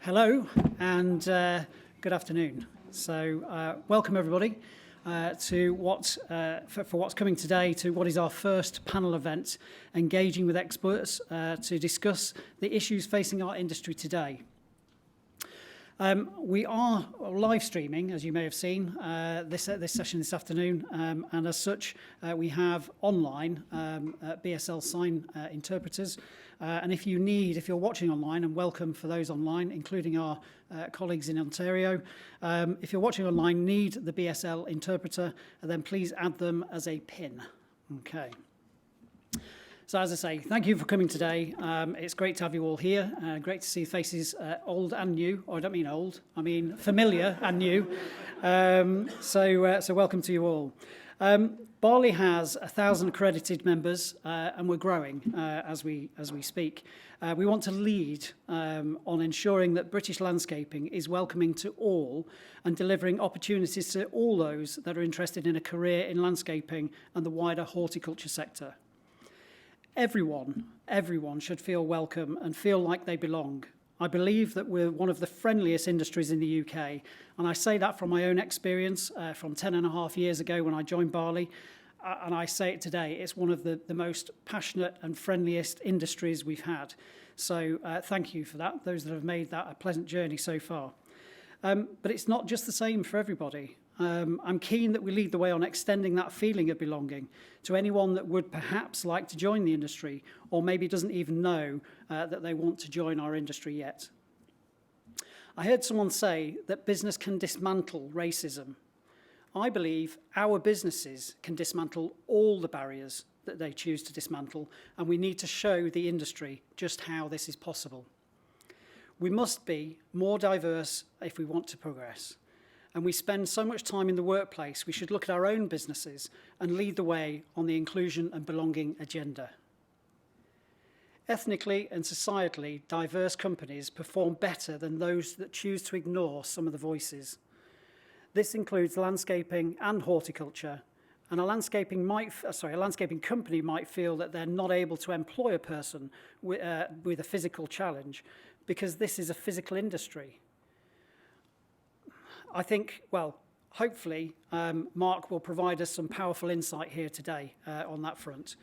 Hello and good afternoon. So welcome everybody to for what's coming today to what is our first panel event, engaging with experts to discuss the issues facing our industry today. We are live streaming, as you may have seen, this session this afternoon, and as such, we have online BSL sign interpreters. And if you're watching online, and welcome for those online, including our colleagues in Ontario, if you're watching online, need the BSL interpreter, then please add them as a PIN. Okay. So as I say, thank you for coming today. It's great to have you all here. Great to see faces old and new. Or I don't mean old, I mean familiar and new. So welcome to you all. Bali has 1,000 accredited members, and we're growing as we speak. We want to lead on ensuring that British landscaping is welcoming to all and delivering opportunities to all those that are interested in a career in landscaping and the wider horticulture sector. Everyone should feel welcome and feel like they belong. I believe that we're one of the friendliest industries in the UK, and I say that from my own experience from 10.5 years ago when I joined Bali, and I say it today, it's one of the most passionate and friendliest industries we've had. So thank you for that, those that have made that a pleasant journey so far. But it's not just the same for everybody. I'm keen that we lead the way on extending that feeling of belonging to anyone that would perhaps like to join the industry or maybe doesn't even know that they want to join our industry yet. I heard someone say that business can dismantle racism. I believe our businesses can dismantle all the barriers that they choose to dismantle, and we need to show the industry just how this is possible. We must be more diverse if we want to progress. And we spend so much time in the workplace, we should look at our own businesses and lead the way on the inclusion and belonging agenda. Ethnically and societally diverse companies perform better than those that choose to ignore some of the voices. This includes landscaping and horticulture, and a landscaping company might feel that they're not able to employ a person with a physical challenge because this is a physical industry. I think, well, hopefully, Mark will provide us some powerful insight here today on that front.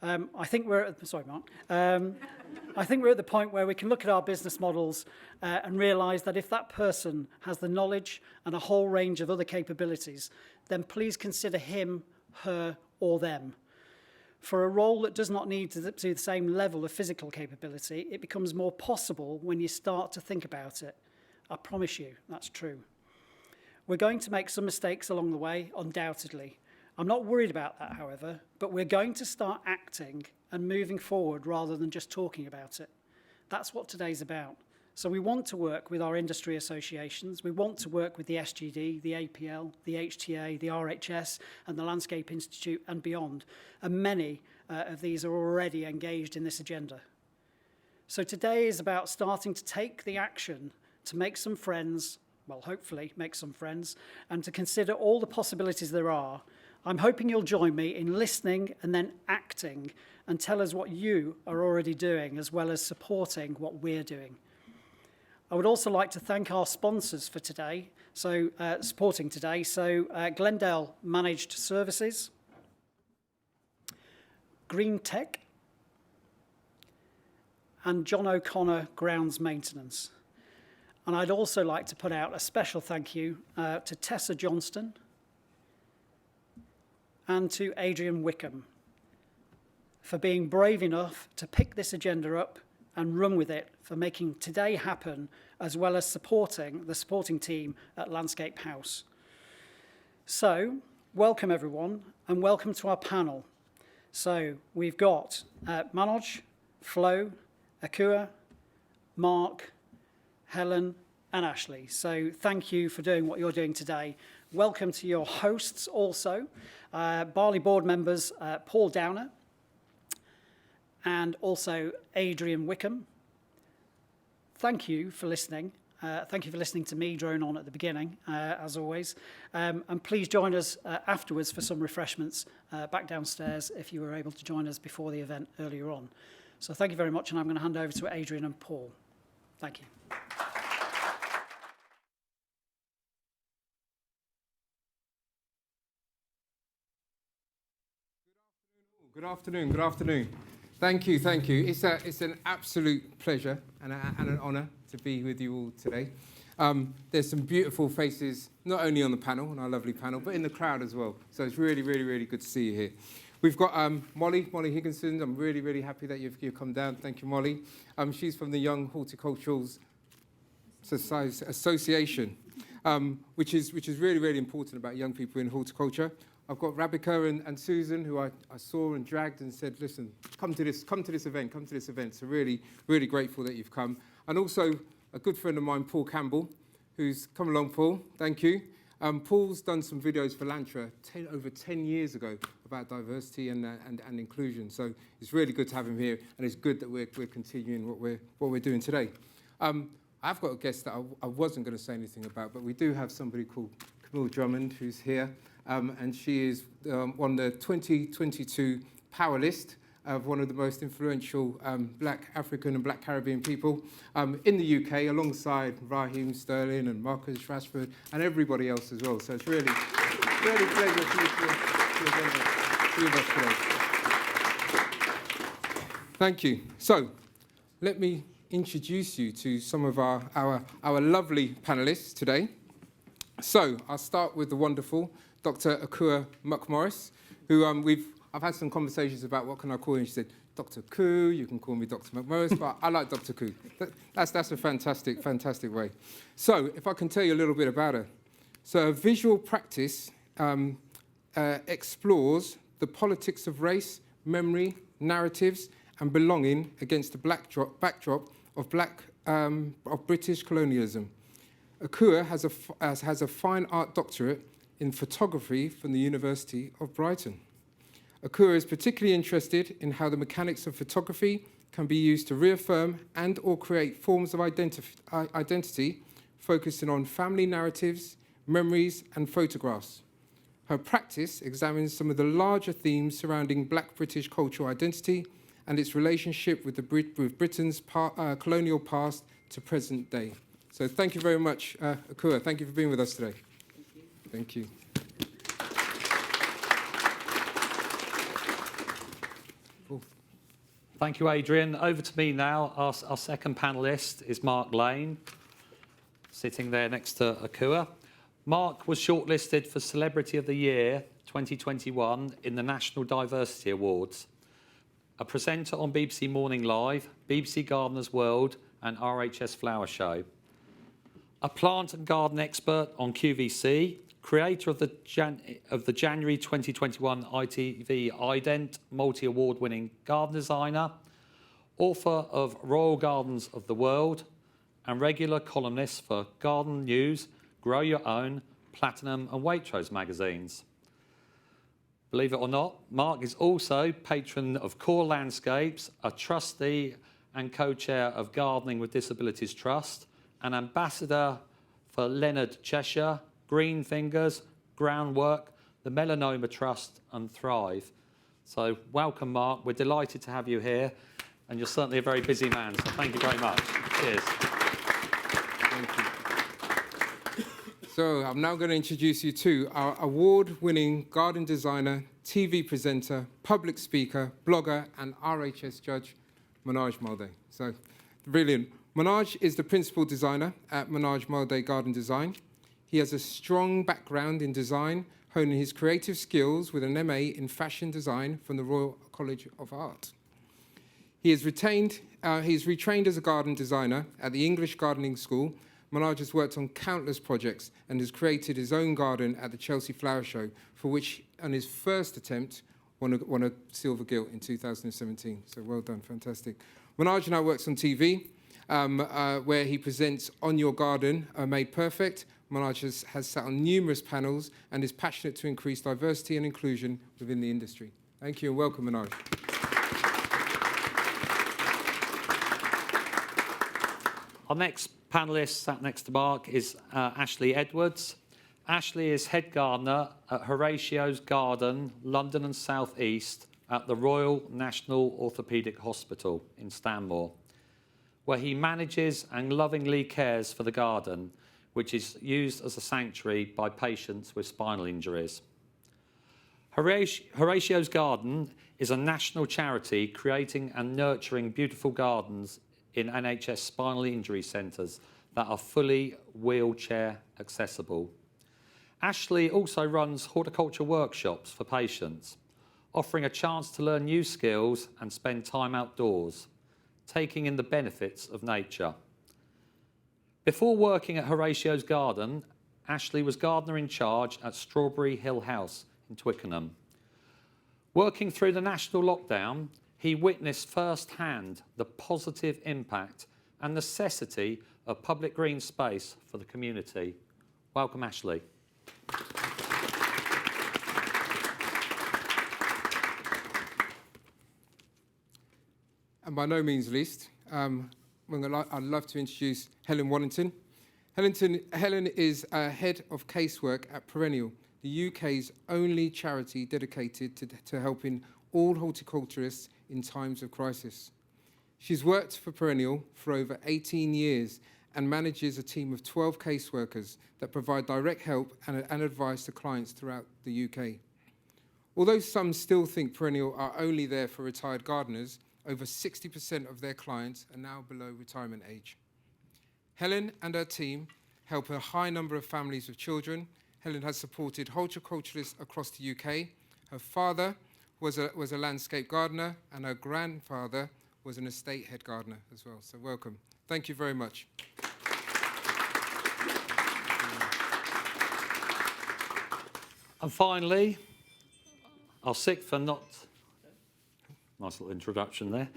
I think we're at the point where we can look at our business models and realise that if that person has the knowledge and a whole range of other capabilities, then please consider him, her, or them. For a role that does not need to the same level of physical capability, it becomes more possible when you start to think about it. I promise you, that's true. We're going to make some mistakes along the way, undoubtedly. I'm not worried about that, however, but we're going to start acting and moving forward rather than just talking about it. That's what today's about. So we want to work with our industry associations. We want to work with the SGD, the APL, the HTA, the RHS, and the Landscape Institute and beyond. And many of these are already engaged in this agenda. So today is about starting to take the action to make some friends, well, hopefully make some friends, and to consider all the possibilities there are. I'm hoping you'll join me in listening and then acting and tell us what you are already doing as well as supporting what we're doing. I would also like to thank our sponsors for today, supporting today. So Glendale Managed Services, Green Tech, and John O'Connor Grounds Maintenance. And I'd also like to put out a special thank you to Tessa Johnston and to Adrian Wickham for being brave enough to pick this agenda up and run with it, for making today happen, as well as supporting the supporting team at Landscape House. So, welcome everyone, and welcome to our panel. So, we've got Manoj, Flo, Ekua, Mark, Helen, and Ashley. So thank you for doing what you're doing today. Welcome to your hosts also, Bali board members Paul Downer and also Adrian Wickham. Thank you for listening. Thank you for listening to me drone on at the beginning, as always. And please join us afterwards for some refreshments back downstairs if you were able to join us before the event earlier on. So thank you very much, and I'm going to hand over to Adrian and Paul. Thank you. Good afternoon, good afternoon. Thank you, thank you. It's an absolute pleasure and an honour to be with you all today. There's some beautiful faces, not only on the panel, on our lovely panel, but in the crowd as well. So it's really, really, really good to see you here. We've got Molly Higginson. I'm really, really happy that you've come down. Thank you, Molly. She's from the Young Horticultural Association, which is really, really important about young people in horticulture. I've got Rabika and Susan, who I saw and dragged and said, listen, come to this event. So really, really grateful that you've come. And also a good friend of mine, Paul Campbell, who's come along, Paul. Thank you. Paul's done some videos for Lantra over 10 years ago about diversity and inclusion. So it's really good to have him here, and it's good that we're continuing what we're doing today. I've got a guest that I wasn't going to say anything about, but we do have somebody called Camille Drummond who's here. And she is on the 2022 Power List of one of the most influential Black African and Black Caribbean people in the UK, alongside Raheem Sterling and Marcus Rashford and everybody else as well. So it's really, really pleasure for you to be with us today. Thank you. So let me introduce you to some of our lovely panellists today. So I'll start with the wonderful Dr. Ekua McMorris, who I've had some conversations about what can I call him. She said, Dr. Koo, you can call me Dr. McMorris, but I like Dr. Koo. That's a fantastic way. So if I can tell you a little bit about her. So her visual practice explores the politics of race, memory, narratives, and belonging against the backdrop of British colonialism. Ekua has a fine art doctorate in photography from the University of Brighton. Ekua is particularly interested in how the mechanics of photography can be used to reaffirm and or create forms of identity, focusing on family narratives, memories, and photographs. Her practice examines some of the larger themes surrounding Black British cultural identity and its relationship with Britain's colonial past to present day. So thank you very much, Ekua. Thank you for being with us today. Thank you. Thank you, Adrian. Over to me now. Our second panellist is Mark Lane, sitting there next to Ekua. Mark was shortlisted for Celebrity of the Year 2021 in the National Diversity Awards. A presenter on BBC Morning Live, BBC Gardener's World and RHS Flower Show. A plant and garden expert on QVC, creator of the January 2021 ITV Ident multi-award winning garden designer, author of Royal Gardens of the World, and regular columnist for Garden News, Grow Your Own, Platinum and Waitrose magazines. Believe it or not, Mark is also patron of Core Landscapes, a trustee and co-chair of Gardening with Disabilities Trust, an ambassador for Leonard Cheshire, Green Fingers, Groundwork, the Melanoma Trust and Thrive. So welcome, Mark. We're delighted to have you here, and you're certainly a very busy man, so thank you very much. Cheers. Thank you. So I'm now going to introduce you to our award-winning garden designer, TV presenter, public speaker, blogger and RHS judge, Manoj Malde. So brilliant. Manoj is the principal designer at Manoj Malde Garden Design. He has a strong background in design, honing his creative skills with an MA in fashion design from the Royal College of Art. He's retrained as a garden designer at the English Gardening School. Manoj has worked on countless projects and has created his own garden at the Chelsea Flower Show, for which, on his first attempt, won a silver gilt in 2017. So well done, fantastic. Manoj now works on TV, where he presents On Your Garden, Made Perfect. Manoj has sat on numerous panels and is passionate to increase diversity and inclusion within the industry. Thank you and welcome, Manoj. Our next panellist sat next to Mark is Ashley Edwards. Ashley is head gardener at Horatio's Garden, London and South East, at the Royal National Orthopaedic Hospital in Stanmore, where he manages and lovingly cares for the garden, which is used as a sanctuary by patients with spinal injuries. Horatio's Garden is a national charity creating and nurturing beautiful gardens in NHS spinal injury centres that are fully wheelchair accessible. Ashley also runs horticulture workshops for patients, offering a chance to learn new skills and spend time outdoors, taking in the benefits of nature. Before working at Horatio's Garden, Ashley was gardener in charge at Strawberry Hill House in Twickenham. Working through the national lockdown, he witnessed firsthand the positive impact and necessity of public green space for the community. Welcome, Ashley. And by no means least, I'd love to introduce Helen Waddington. Helen is head of Casework at Perennial, the UK's only charity dedicated to helping all horticulturists in times of crisis. She's worked for Perennial for over 18 years and manages a team of 12 caseworkers that provide direct help and advice to clients throughout the UK. Although some still think Perennial are only there for retired gardeners, over 60% of their clients are now below retirement age. Helen and her team help a high number of families with children. Helen has supported horticulturists across the UK. Her father was a landscape gardener, and her grandfather was an estate head gardener as well. So welcome. Thank you very much. And finally, I'll seek for not... Nice little introduction there.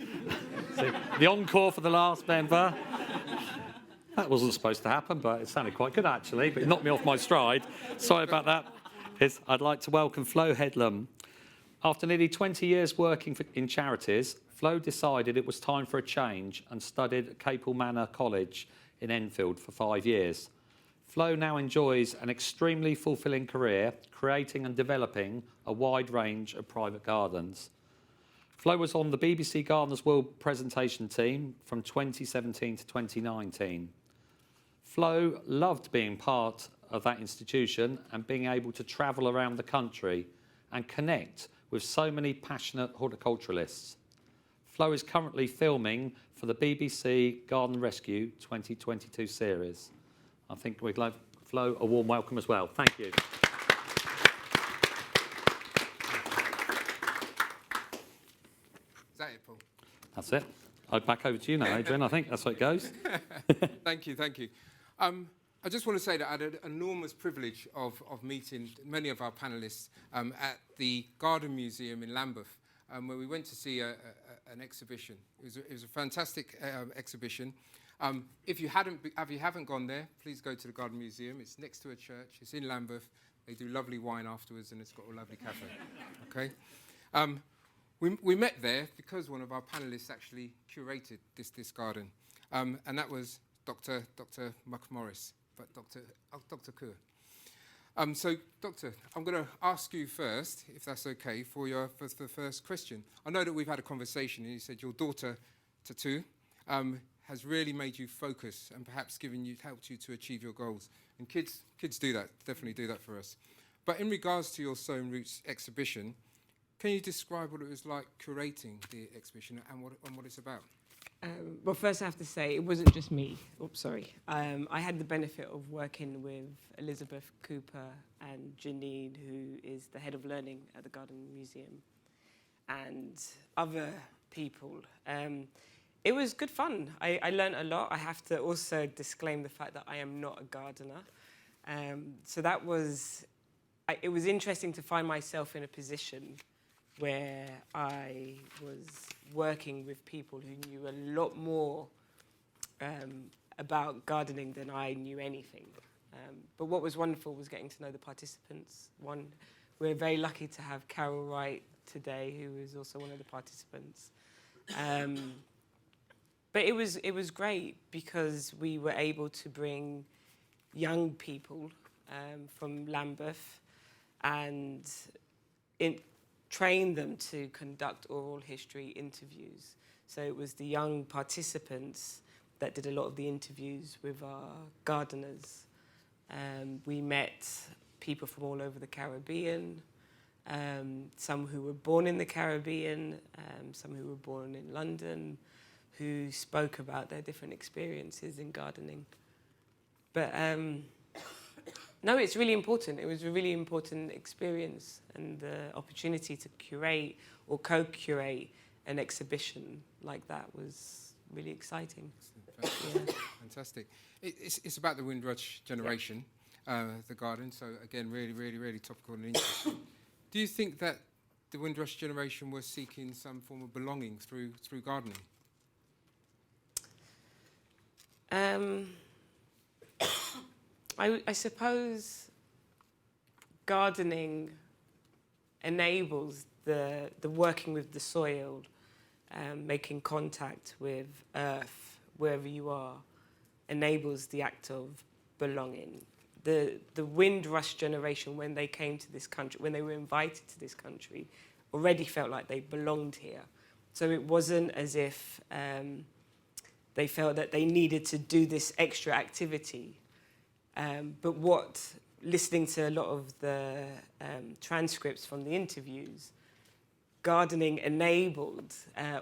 See, the encore for the last member. That wasn't supposed to happen, but it sounded quite good, actually, but it knocked me off my stride. Sorry about that. I'd like to welcome Flo Headlam. After nearly 20 years working in charities, Flo decided it was time for a change and studied at Capel Manor College in Enfield for 5 years. Flo now enjoys an extremely fulfilling career, creating and developing a wide range of private gardens. Flo was on the BBC Gardeners' World presentation team from 2017 to 2019. Flo loved being part of that institution and being able to travel around the country and connect with so many passionate horticulturalists. Flo is currently filming for the BBC Garden Rescue 2022 series. I think we'd like Flo a warm welcome as well. Thank you. Is that it, Paul? That's it. Back over to you now, Adrian. I think that's how it goes. Thank you. I just want to say that I had an enormous privilege of meeting many of our panellists at the Garden Museum in Lambeth, where we went to see an exhibition. It was a fantastic exhibition. If you haven't gone there, please go to the Garden Museum. It's next to a church. It's in Lambeth. They do lovely wine afterwards, and it's got a lovely cafe. Okay. We met there because one of our panellists actually curated this garden, and that was Dr. McMorris, but Dr. Ekua. So, Doctor, I'm going to ask you first, if that's okay, for the first question. I know that we've had a conversation, and you said your daughter, Tatu, has really made you focus and perhaps helped you to achieve your goals. And kids do that, definitely do that for us. But in regards to your Sowing Roots exhibition, can you describe what it was like curating the exhibition and what it's about? Well, first I have to say, it wasn't just me. Oops, sorry. I had the benefit of working with Elizabeth Cooper and Janine, who is the head of learning at the Garden Museum, and other people. It was good fun. I learned a lot. I have to also disclaim the fact that I am not a gardener. So that was... it was interesting to find myself in a position where I was working with people who knew a lot more about gardening than I knew anything. But what was wonderful was getting to know the participants. We're very lucky to have Carol Wright today, who is also one of the participants. But it was great because we were able to bring young people from Lambeth and train them to conduct oral history interviews. So it was the young participants that did a lot of the interviews with our gardeners. We met people from all over the Caribbean. some who were born in the Caribbean, some who were born in London, who spoke about their different experiences in gardening. But no, it's really important. It was a really important experience, and the opportunity to curate or co-curate an exhibition like that was really exciting. Yeah. Fantastic. It's about the Windrush generation, the garden. So again, really topical and interesting. Do you think that the Windrush generation was seeking some form of belonging through gardening? I suppose gardening enables the working with the soil, making contact with earth wherever you are, enables the act of belonging. The Windrush generation, when they came to this country, when they were invited to this country, already felt like they belonged here. So it wasn't as if they felt that they needed to do this extra activity. But listening to a lot of the transcripts from the interviews, gardening enabled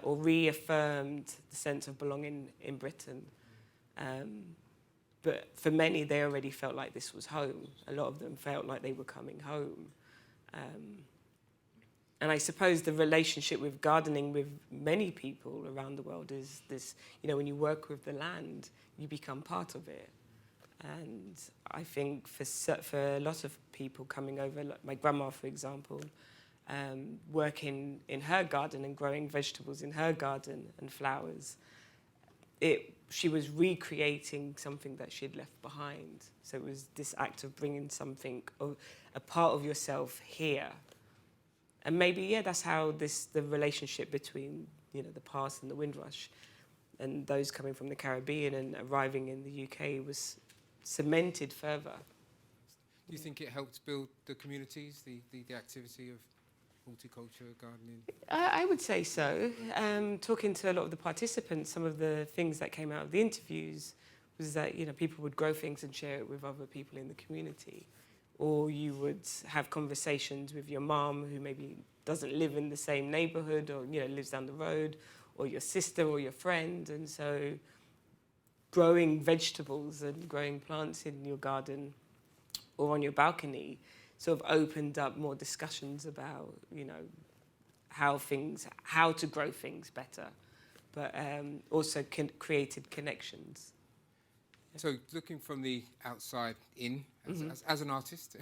or reaffirmed the sense of belonging in Britain. But for many, they already felt like this was home. A lot of them felt like they were coming home. And I suppose the relationship with gardening with many people around the world is this, when you work with the land, you become part of it. And I think for a lot of people coming over, like my grandma, for example, working in her garden and growing vegetables in her garden and flowers, she was recreating something that she had left behind. So it was this act of bringing something, a part of yourself here. And maybe, that's how the relationship between, the past and the Windrush and those coming from the Caribbean and arriving in the UK was cemented further. Do you think it helped build the communities, the activity of horticulture, gardening? I would say so. Talking to a lot of the participants, some of the things that came out of the interviews was that, people would grow things and share it with other people in the community. Or you would have conversations with your mum who maybe doesn't live in the same neighbourhood or, lives down the road, or your sister or your friend. And so growing vegetables and growing plants in your garden or on your balcony sort of opened up more discussions about, how to grow things better, but also created connections. So looking from the outside in, as an artist,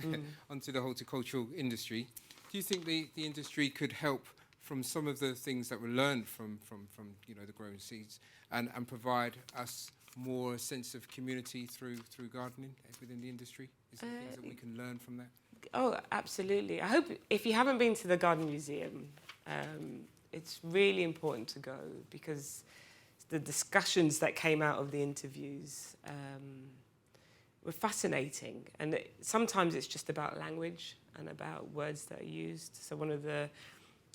onto the horticultural industry, do you think the industry could help from some of the things that were learned from the growing seeds and provide us more a sense of community through gardening within the industry? Is there things that we can learn from that? Oh, absolutely. I hope if you haven't been to the Garden Museum, it's really important to go, because the discussions that came out of the interviews were fascinating. And sometimes it's just about language and about words that are used. So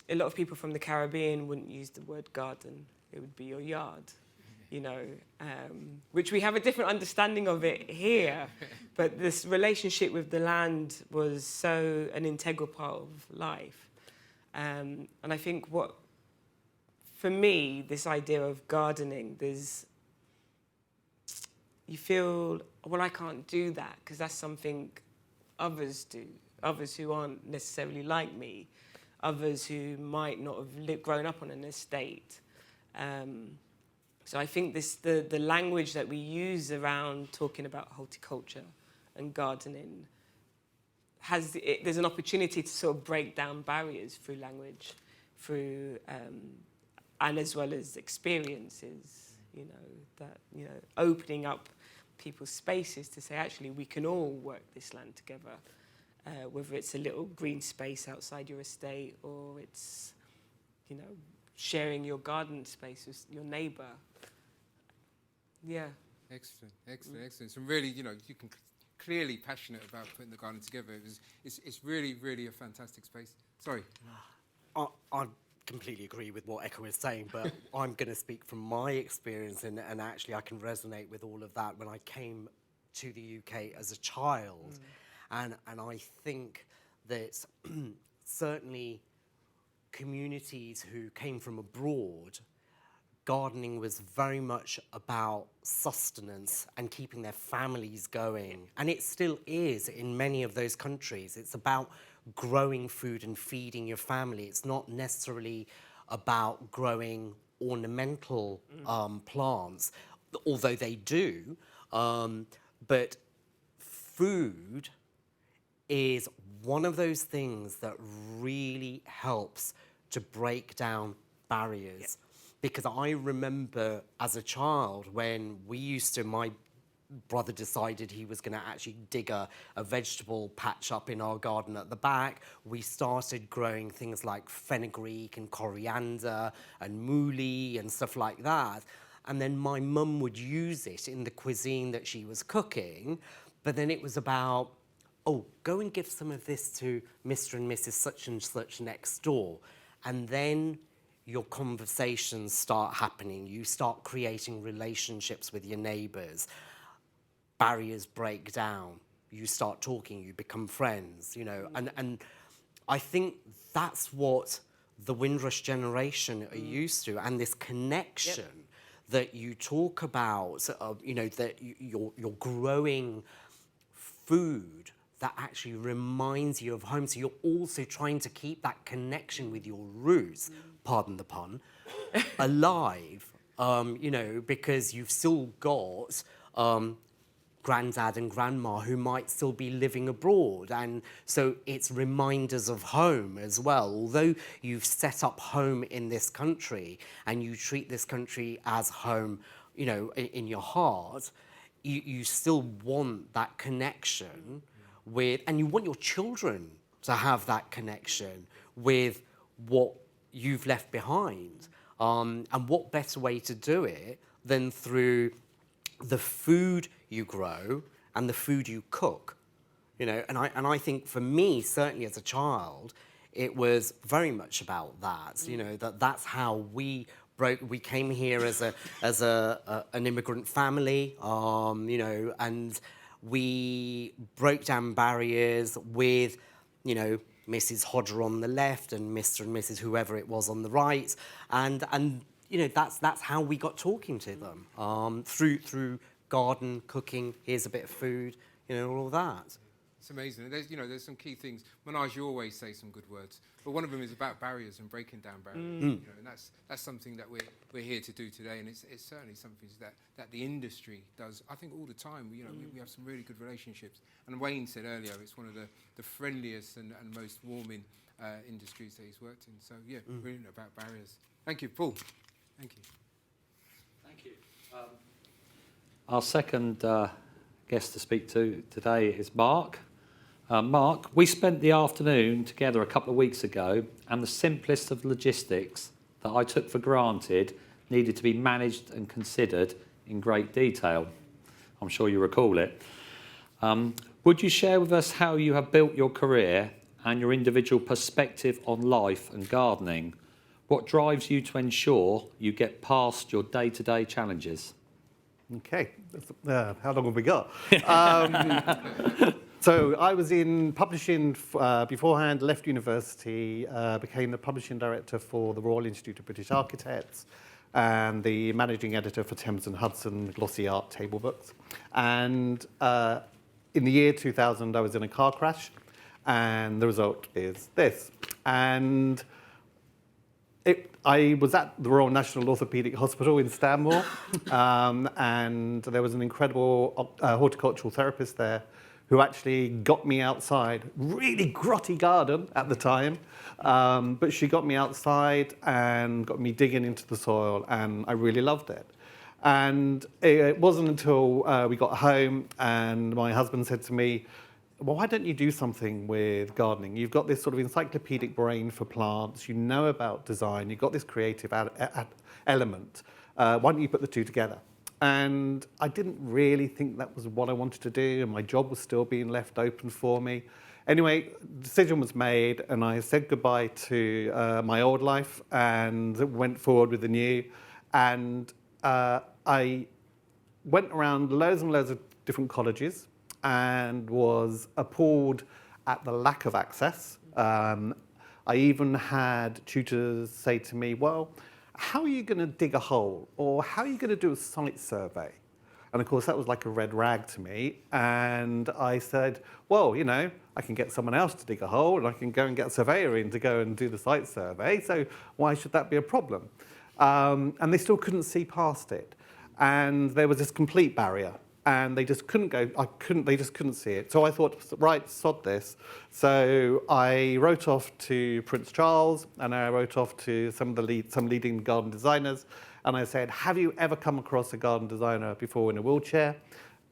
a lot of people from the Caribbean wouldn't use the word garden. It would be your yard, which we have a different understanding of it here. But this relationship with the land was so an integral part of life. And I think for me, this idea of gardening, you feel, well, I can't do that because that's something others do, others who aren't necessarily like me, others who might not have grown up on an estate. So I think the language that we use around talking about horticulture and gardening there's an opportunity to sort of break down barriers through language, and as well as experiences, opening up people's spaces to say, actually, we can all work this land together, whether it's a little green space outside your estate or it's, sharing your garden space with your neighbour. Yeah. Excellent. So really, you can clearly passionate about putting the garden together. It's really, really a fantastic space. Sorry. I completely agree with what Ekua is saying, but I'm going to speak from my experience, and actually I can resonate with all of that when I came to the UK as a child. And I think that certainly communities who came from abroad, gardening was very much about sustenance and keeping their families going. And it still is in many of those countries. It's about growing food and feeding your family. It's not necessarily about growing ornamental plants, although they do. But food is one of those things that really helps to break down barriers. Because I remember as a child when my brother decided he was going to actually dig a vegetable patch up in our garden at the back. We started growing things like fenugreek and coriander and mooli and stuff like that. And then my mum would use it in the cuisine that she was cooking. But then it was about, oh, go and give some of this to Mr. and Mrs. such and such next door. And then your conversations start happening. You start creating relationships with your neighbours. Barriers break down. You start talking, you become friends, you know. And I think that's what the Windrush generation are used to, and this connection that you talk about, you know, that you're growing food that actually reminds you of home. So you're also trying to keep that connection with your roots, pardon the pun, alive, you know, because you've still got granddad and grandma who might still be living abroad. And so it's reminders of home as well. Although you've set up home in this country and you treat this country as home, you know, in your heart, you still want that connection with, and you want your children to have that connection with what you've left behind. And what better way to do it than through the food you grow and the food you cook, you know? And I think for me, certainly as a child, it was very much about that, you know, that's how we came here as an immigrant family, you know, and we broke down barriers with, you know, Mrs. Hodder on the left and Mr. and Mrs. whoever it was on the right, and you know, that's how we got talking to them, through garden, cooking, here's a bit of food, you know, all of that. It's amazing. There's, you know, there's some key things. Manoj, you always say some good words, but one of them is about barriers and breaking down barriers. You know, and that's something that we're here to do today, and it's certainly something that the industry does. I think all the time. You know, we have some really good relationships. And Wayne said earlier, it's one of the friendliest and most warming industries that he's worked in. So yeah, brilliant about barriers. Thank you, Paul. Thank you. Thank you. Our second guest to speak to today is Mark. Mark, we spent the afternoon together a couple of weeks ago, and the simplest of logistics that I took for granted needed to be managed and considered in great detail. I'm sure you recall it. Would you share with us how you have built your career and your individual perspective on life and gardening? What drives you to ensure you get past your day-to-day challenges? Okay, how long have we got? So I was in publishing beforehand, left university, became the publishing director for the Royal Institute of British Architects and the managing editor for Thames and Hudson Glossy Art Table Books. And in the year 2000, I was in a car crash, and the result is this. And I was at the Royal National Orthopaedic Hospital in Stanmore, and there was an incredible horticultural therapist there who actually got me outside. Really grotty garden at the time, but she got me outside and got me digging into the soil, and I really loved it. And it wasn't until we got home and my husband said to me, well, why don't you do something with gardening? You've got this sort of encyclopedic brain for plants, you know about design, you've got this creative element. Why don't you put the two together? And I didn't really think that was what I wanted to do, and my job was still being left open for me. Anyway, the decision was made, and I said goodbye to my old life and went forward with the new. And I went around loads and loads of different colleges and was appalled at the lack of access. I even had tutors say to me, well, how are you going to dig a hole? Or how are you going to do a site survey? And of course, that was like a red rag to me. And I said, well, you know, I can get someone else to dig a hole and I can go and get a surveyor in to go and do the site survey. So why should that be a problem? And they still couldn't see past it. And there was this complete barrier. And they just couldn't go, they just couldn't see it. So I thought, right, sod this. So I wrote off to Prince Charles and I wrote off to some leading garden designers. And I said, have you ever come across a garden designer before in a wheelchair?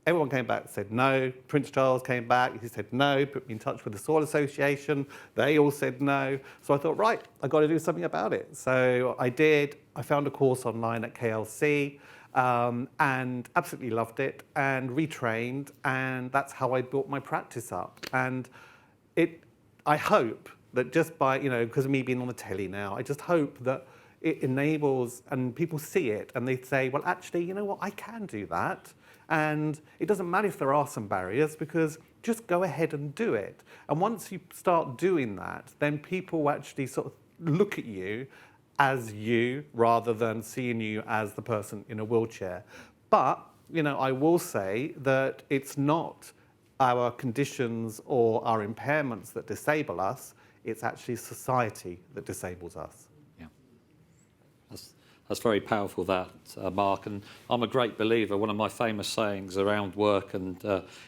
Everyone came back and said no. Prince Charles came back, he said no, put me in touch with the Soil Association. They all said no. So I thought, right, I've got to do something about it. So I did. I found a course online at KLC. And absolutely loved it and retrained, and that's how I built my practice up. And I hope that just by, you know, because of me being on the telly now, I just hope that it enables and people see it and they say, well, actually, you know what, I can do that. And it doesn't matter if there are some barriers, because just go ahead and do it. And once you start doing that, then people actually sort of look at you as you rather than seeing you as the person in a wheelchair. But, you know, I will say that it's not our conditions or our impairments that disable us, it's actually society that disables us. Yeah. That's very powerful, that, Mark. And I'm a great believer. One of my famous sayings around work and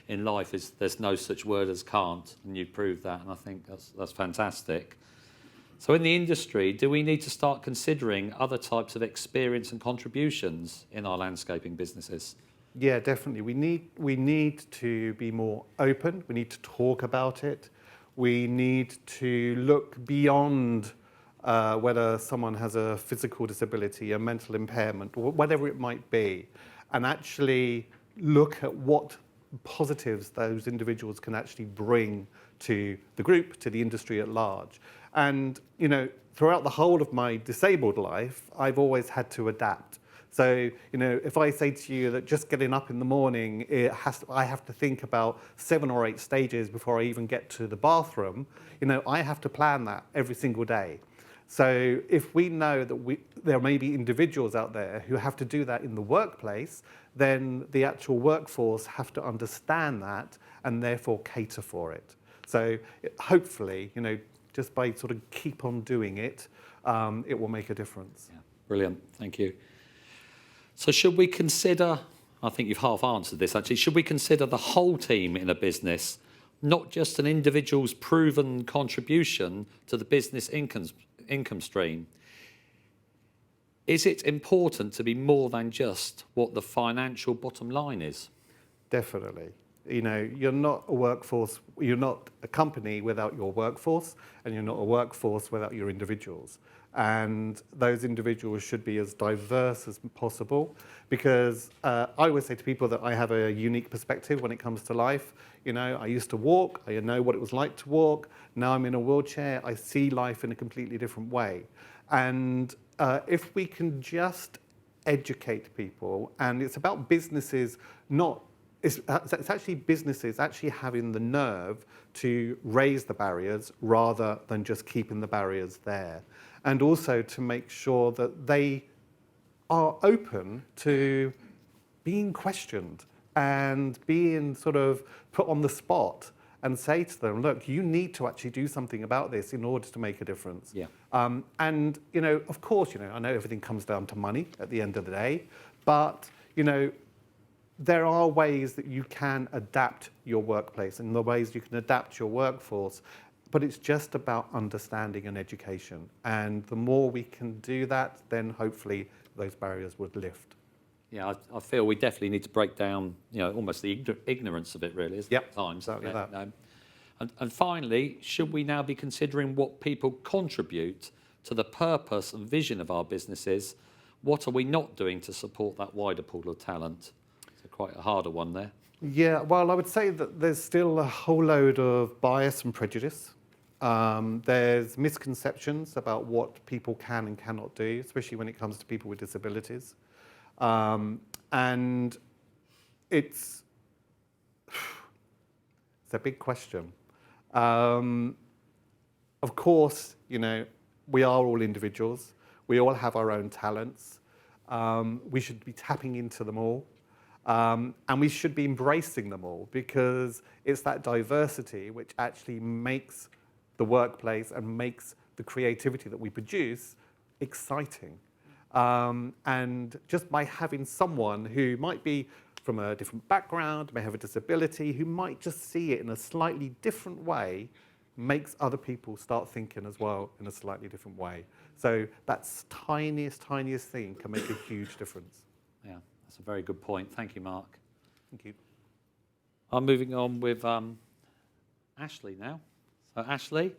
in life is there's no such word as can't, and you proved that, and I think that's fantastic. So in the industry, do we need to start considering other types of experience and contributions in our landscaping businesses? Yeah, definitely. We need to be more open. We need to talk about it. We need to look beyond whether someone has a physical disability, a mental impairment, or whatever it might be, and actually look at what positives those individuals can actually bring to the group, to the industry at large. And, you know, throughout the whole of my disabled life, I've always had to adapt. So, you know, if I say to you that just getting up in the morning, I have to think about 7 or 8 stages before I even get to the bathroom, you know, I have to plan that every single day. So if we know that there may be individuals out there who have to do that in the workplace, then the actual workforce have to understand that and therefore cater for it. So hopefully, you know, just by sort of keep on doing it, it will make a difference. Yeah, brilliant, thank you. So should we consider, I think you've half answered this actually, should we consider the whole team in a business, not just an individual's proven contribution to the business income stream? Is it important to be more than just what the financial bottom line is? Definitely. You know, you're not a workforce, you're not a company without your workforce, and you're not a workforce without your individuals. And those individuals should be as diverse as possible, because I always say to people that I have a unique perspective when it comes to life. You know, I used to walk, I know what it was like to walk. Now I'm in a wheelchair, I see life in a completely different way. And if we can just educate people, and it's about businesses it's actually businesses actually having the nerve to raise the barriers rather than just keeping the barriers there. And also to make sure that they are open to being questioned and being sort of put on the spot and say to them, look, you need to actually do something about this in order to make a difference. Yeah. And, you know, of course, you know, I know everything comes down to money at the end of the day, but, you know, there are ways that you can adapt your workplace and the ways you can adapt your workforce, but it's just about understanding and education. And the more we can do that, then hopefully those barriers would lift. Yeah, I feel we definitely need to break down, you know, almost the ignorance of it, really, isn't it, at times? Exactly that. And finally, should we now be considering what people contribute to the purpose and vision of our businesses? What are we not doing to support that wider pool of talent? So quite a harder one there. Yeah, well, I would say that there's still a whole load of bias and prejudice. There's misconceptions about what people can and cannot do, especially when it comes to people with disabilities. And it's a big question. of course, we are all individuals. We all have our own talents. We should be tapping into them all. And we should be embracing them all, because it's that diversity which actually makes the workplace and makes the creativity that we produce exciting. And just by having someone who might be from a different background, may have a disability, who might just see it in a slightly different way, makes other people start thinking as well in a slightly different way. So that's tiniest thing can make a huge difference. Yeah, that's a very good point. Thank you, Mark. Thank you. I'm moving on with Ashley now. So Ashley,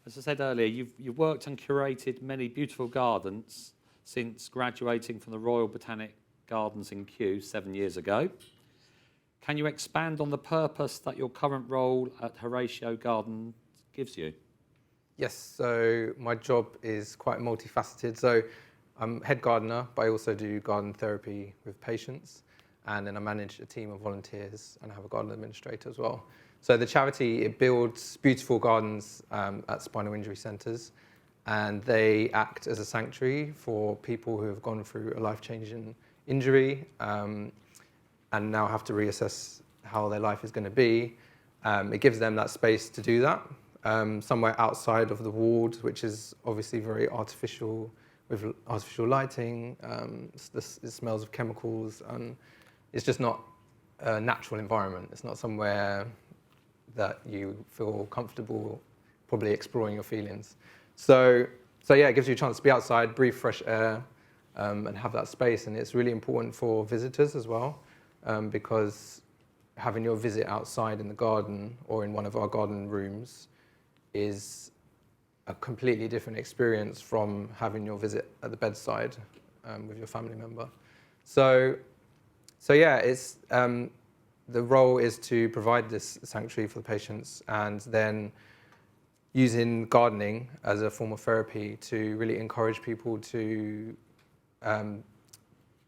as I said earlier, you've worked and curated many beautiful gardens since graduating from the Royal Botanic Gardens in Kew 7 years ago. Can you expand on the purpose that your current role at Horatio Garden gives you? Yes, so my job is quite multifaceted. So I'm head gardener, but I also do garden therapy with patients. And then I manage a team of volunteers and I have a garden administrator as well. So the charity, it builds beautiful gardens at spinal injury centres, and they act as a sanctuary for people who have gone through a life-changing injury and now have to reassess how their life is going to be. It gives them that space to do that, somewhere outside of the ward, which is obviously very artificial, with artificial lighting. It smells of chemicals, and it's just not a natural environment. It's not somewhere that you feel comfortable probably exploring your feelings. So yeah, it gives you a chance to be outside, breathe fresh air, and have that space. And it's really important for visitors as well, because having your visit outside in the garden or in one of our garden rooms is a completely different experience from having your visit at the bedside with your family member. So yeah, it's the role is to provide this sanctuary for the patients, and then using gardening as a form of therapy to really encourage people to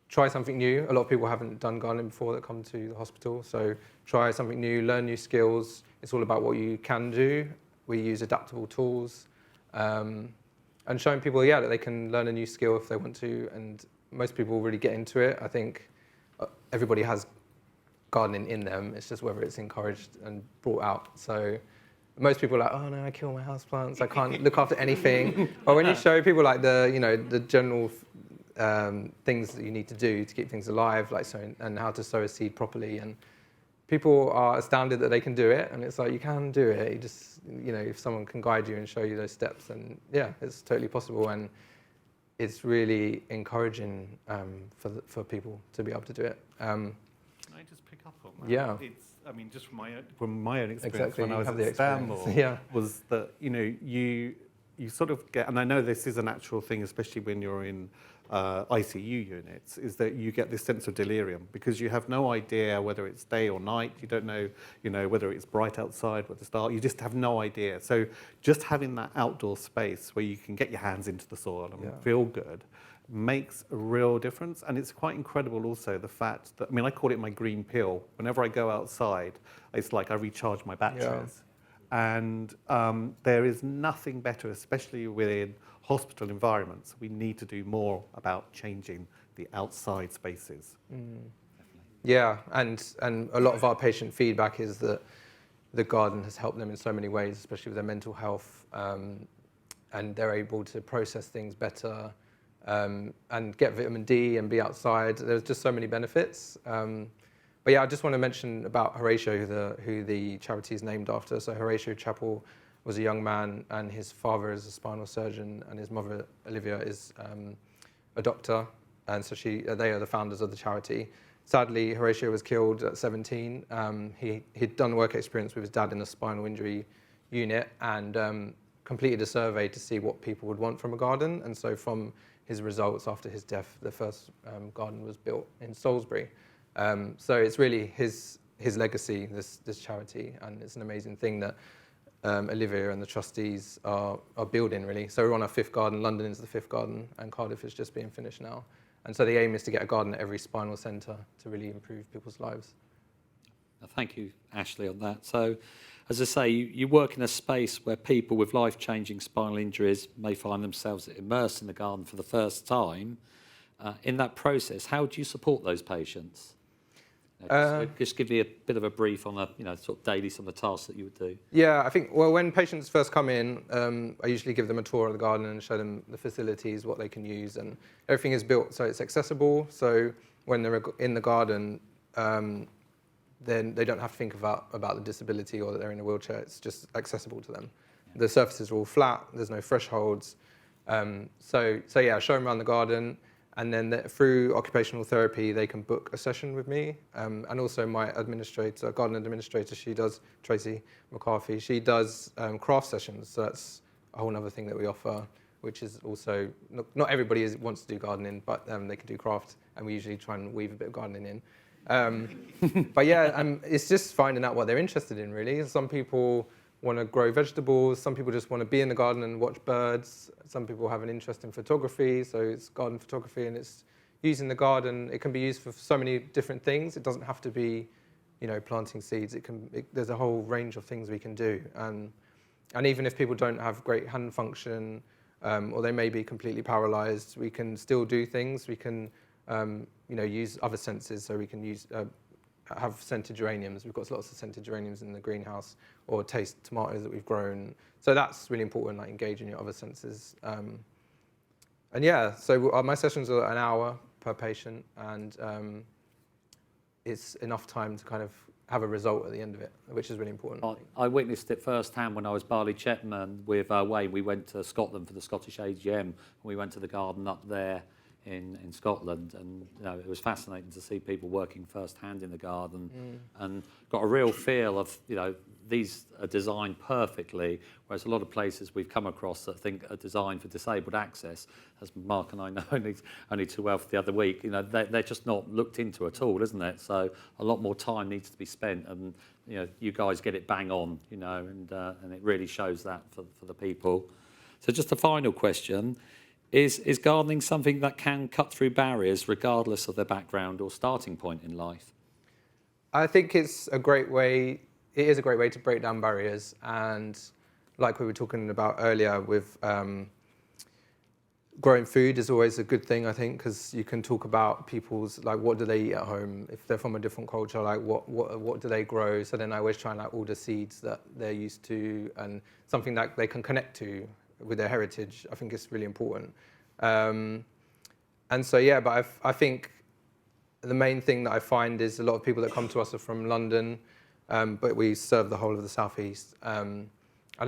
try something new. A lot of people haven't done gardening before that come to the hospital, so try something new, learn new skills. It's all about what you can do. We use adaptable tools, and showing people, that they can learn a new skill if they want to, and most people really get into it. I think everybody has gardening in them. It's just whether it's encouraged and brought out. So most people are like, oh no, I kill my houseplants, I can't look after anything. But when you show people like the general things that you need to do to keep things alive, like sowing, and how to sow a seed properly, and people are astounded that they can do it, and it's like, you can do it. You just, if someone can guide you and show you those steps, then yeah, it's totally possible, and it's really encouraging for people to be able to do it. Can I just pick up on that? Yeah. Just from my own experience, exactly. when I was Have at the Stanmore, yeah. was that you sort of get, and I know this is a natural thing, especially when you're in ICU units, is that you get this sense of delirium because you have no idea whether it's day or night. You don't know, whether it's bright outside, whether it's dark. You just have no idea. So just having that outdoor space where you can get your hands into the soil and feel good makes a real difference. And it's quite incredible also the fact that, I call it my green pill. Whenever I go outside, it's like I recharge my batteries. Yeah. And there is nothing better, especially within hospital environments. We need to do more about changing the outside spaces. Yeah, and a lot of our patient feedback is that the garden has helped them in so many ways, especially with their mental health, and they're able to process things better, and get vitamin D and be outside. There's just so many benefits. But yeah, I just want to mention about Horatio, who the charity is named after. So Horatio Chapel was a young man, and his father is a spinal surgeon, and his mother, Olivia, is a doctor. And so they are the founders of the charity. Sadly, Horatio was killed at 17. He'd done work experience with his dad in a spinal injury unit, and completed a survey to see what people would want from a garden. And so from his results after his death, the first garden was built in Salisbury. So it's really his legacy, this charity, and it's an amazing thing that Olivia and the trustees are building, really. So we're on our 5th garden. London is the 5th garden, and Cardiff is just being finished now. And so the aim is to get a garden at every spinal centre to really improve people's lives. Thank you, Ashley, on that. So, as I say, you work in a space where people with life-changing spinal injuries may find themselves immersed in the garden for the first time. In that process, how do you support those patients? Just give me a bit of a brief on sort of daily some of the tasks that you would do. Yeah, I think, well, when patients first come in, I usually give them a tour of the garden and show them the facilities, what they can use, and everything is built so it's accessible. So when they're in the garden, then they don't have to think about the disability or that they're in a wheelchair. It's just accessible to them. The surfaces are all flat. There's no thresholds. So yeah, show them around the garden. And then through occupational therapy, they can book a session with me. And also my administrator, garden administrator, Tracy McCarthy, she does craft sessions. So that's a whole other thing that we offer, which is also, not everybody wants to do gardening, but they can do craft. And we usually try and weave a bit of gardening in. But yeah, it's just finding out what they're interested in, really. Some people want to grow vegetables. Some people just want to be in the garden and watch birds. Some people have an interest in photography, so it's garden photography, and it's using the garden. It can be used for so many different things. It doesn't have to be, planting seeds. There's a whole range of things we can do. And even if people don't have great hand function, or they may be completely paralyzed, we can still do things. We can, use other senses, so we can have scented geraniums. We've got lots of scented geraniums in the greenhouse, or taste tomatoes that we've grown. So that's really important, like engaging your other senses. And yeah, so my sessions are an hour per patient, and it's enough time to kind of have a result at the end of it, which is really important. I witnessed it firsthand when I was Bali chairman with Wayne. We went to Scotland for the Scottish AGM, and we went to the garden up there in Scotland, and it was fascinating to see people working firsthand in the garden, and got a real feel of these are designed perfectly, whereas a lot of places we've come across that think are designed for disabled access, as Mark and I know only too well for the other week, they're just not looked into at all, isn't it? So a lot more time needs to be spent, and you guys get it bang on, and it really shows that for the people. So just a final question. Is gardening something that can cut through barriers regardless of their background or starting point in life? I think it's a great way. It is a great way to break down barriers, and like we were talking about earlier, with growing food is always a good thing, I think, because you can talk about people's, like, what do they eat at home if they're from a different culture, like what do they grow. So then I always try and order seeds that they're used to and something that they can connect to with their heritage. I think it's really important. And so, yeah, but I think the main thing that I find is a lot of people that come to us are from London, but we serve the whole of the southeast. And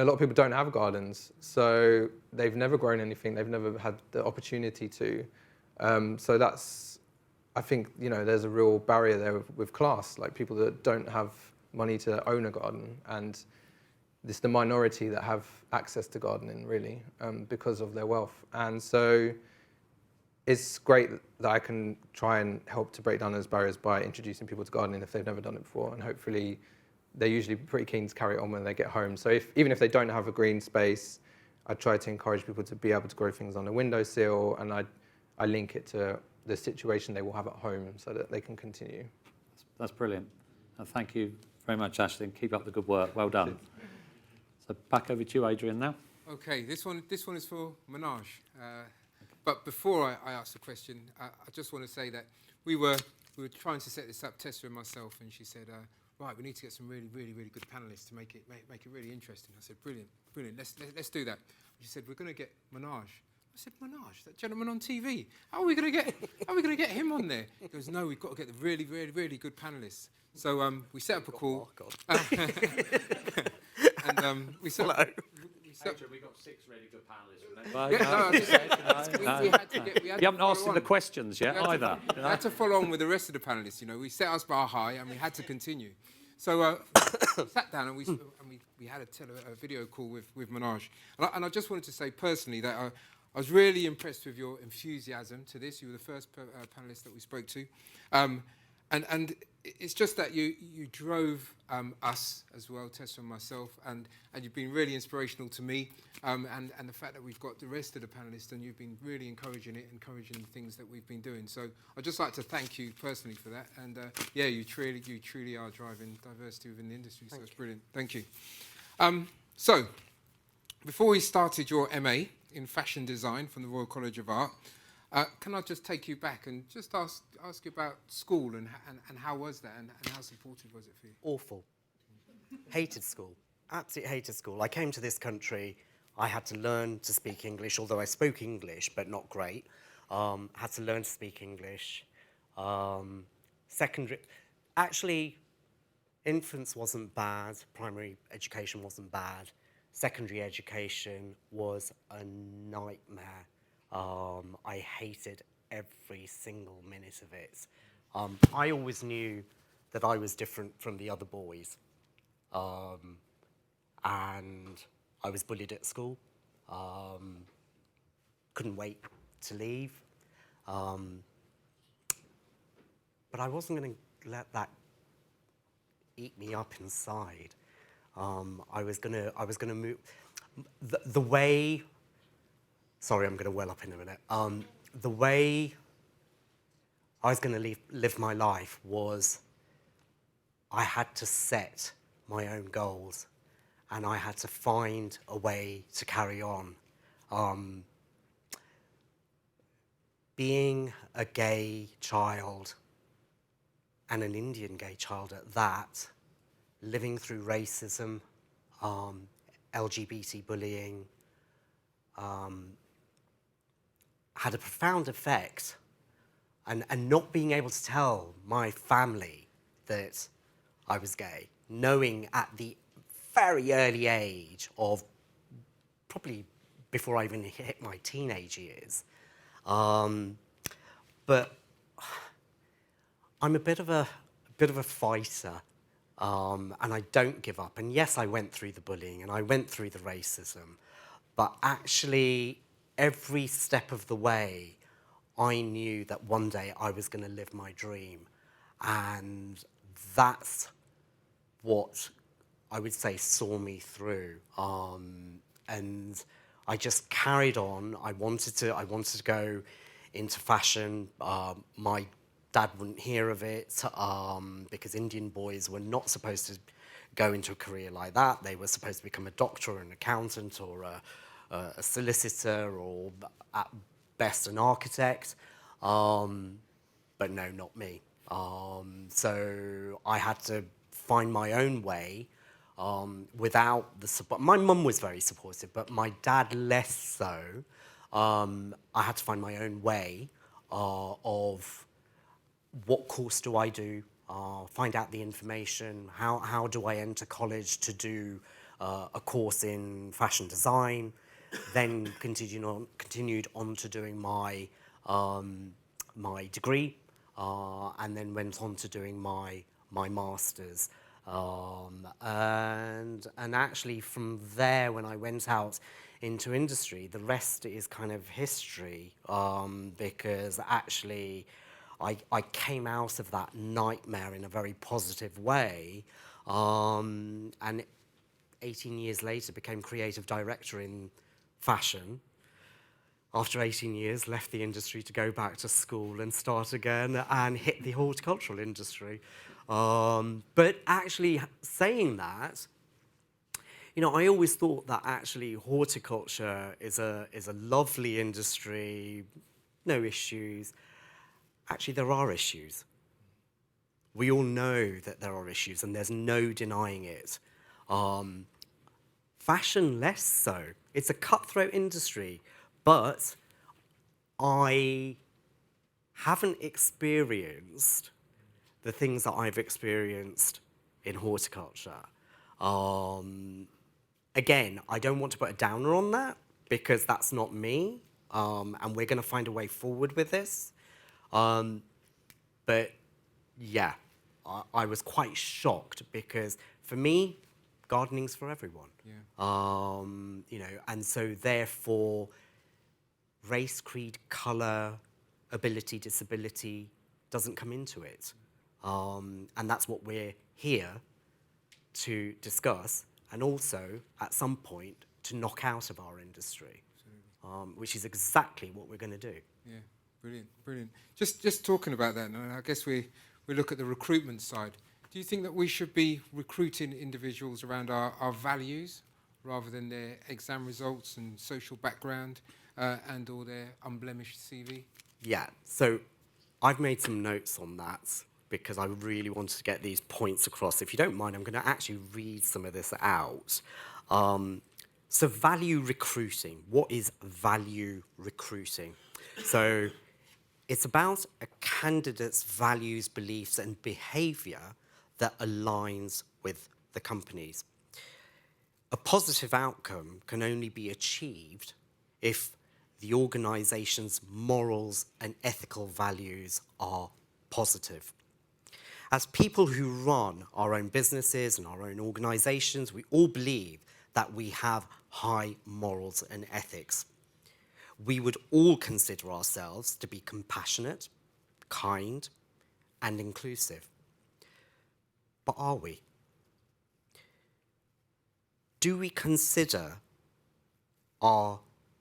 a lot of people don't have gardens, so they've never grown anything. They've never had the opportunity to. So that's, I think, there's a real barrier there with class, like people that don't have money to own a garden, and it's the minority that have access to gardening, really, because of their wealth. And so it's great that I can try and help to break down those barriers by introducing people to gardening if they've never done it before. And hopefully they're usually pretty keen to carry it on when they get home. So even if they don't have a green space, I try to encourage people to be able to grow things on a windowsill, and I link it to the situation they will have at home so that they can continue. That's brilliant. And thank you very much, Ashley, and keep up the good work. Well done. So back over to you, Adrian, now. Okay, this one is for Manoj. But before I ask the question, I just want to say that we were trying to set this up, Tessa and myself, and she said, right, we need to get some really, really, really good panellists to make it really interesting. I said, brilliant, let's do that. She said, we're going to get Manoj. I said, Manoj, that gentleman on TV. How are we going to get him on there? He goes, no, we've got to get the really, really, really good panellists. So we set up a call. Oh, God. And we set up. Adrian, we got 6 really good panellists. We had to get. You haven't asked him the questions yet either. We had to follow on with the rest of the panellists. We set us bar high and we had to continue. So we sat down and we had a video call with Manoj. And I just wanted to say personally that I was really impressed with your enthusiasm to this. You were the first panellist that we spoke to. And it's just that you drove us as well, Tessa and myself, and you've been really inspirational to me, and the fact that we've got the rest of the panellists, and you've been really encouraging the things that we've been doing. So I'd just like to thank you personally for that, and yeah, you truly are driving diversity within the industry, so it's brilliant. Thank you. So before we started your MA in fashion design from the Royal College of Art, can I just take you back and just ask you about school and how was that and how supportive was it for you? Awful. Hated school. Absolutely hated school. I came to this country, I had to learn to speak English, although I spoke English, but not great. Had to learn to speak English. Actually, infants wasn't bad, primary education wasn't bad. Secondary education was a nightmare. I hated every single minute of it. I always knew that I was different from the other boys. And I was bullied at school. Couldn't wait to leave. But I wasn't going to let that eat me up inside. I was gonna move. The way. Sorry, I'm going to well up in a minute. The way I was going to live my life was I had to set my own goals, and I had to find a way to carry on. Being a gay child, and an Indian gay child at that, living through racism, LGBT bullying, had a profound effect, and not being able to tell my family that I was gay, knowing at the very early age of probably before I even hit my teenage years. But I'm a bit of a fighter, and I don't give up. And yes, I went through the bullying and I went through the racism, but actually every step of the way, I knew that one day I was going to live my dream. And that's what I would say saw me through. And I just carried on. I wanted to go into fashion. My dad wouldn't hear of it because Indian boys were not supposed to go into a career like that. They were supposed to become a doctor or an accountant or a solicitor, or at best an architect, but no, not me. So I had to find my own way without the support. My mum was very supportive, but my dad less so. I had to find my own way of what course do I do, find out the information, how do I enter college to do a course in fashion design, then continued on to doing my my degree, and then went on to doing my master's. And actually from there, when I went out into industry, the rest is kind of history, because actually I came out of that nightmare in a very positive way, and 18 years later became creative director in fashion. After 18 years, left the industry to go back to school and start again and hit the horticultural industry. But actually saying that, I always thought that actually horticulture is a lovely industry, no issues. Actually, there are issues. We all know that there are issues, and there's no denying it. Fashion less so. It's a cutthroat industry, but I haven't experienced the things that I've experienced in horticulture. Again, I don't want to put a downer on that because that's not me, and we're going to find a way forward with this. But yeah, I was quite shocked because for me, gardening's for everyone. Yeah. And so therefore, race, creed, colour, ability, disability doesn't come into it. And that's what we're here to discuss, and also, at some point, to knock out of our industry, which is exactly what we're going to do. Yeah, brilliant, brilliant. Just talking about that, and I guess we look at the recruitment side. Do you think that we should be recruiting individuals around our values rather than their exam results and social background and or their unblemished CV? Yeah, so I've made some notes on that because I really wanted to get these points across. If you don't mind, I'm going to actually read some of this out. So value recruiting. What is value recruiting? So it's about a candidate's values, beliefs, and behaviour that aligns with the company's. A positive outcome can only be achieved if the organisation's morals and ethical values are positive. As people who run our own businesses and our own organisations, we all believe that we have high morals and ethics. We would all consider ourselves to be compassionate, kind, and inclusive. But are we? Do we consider our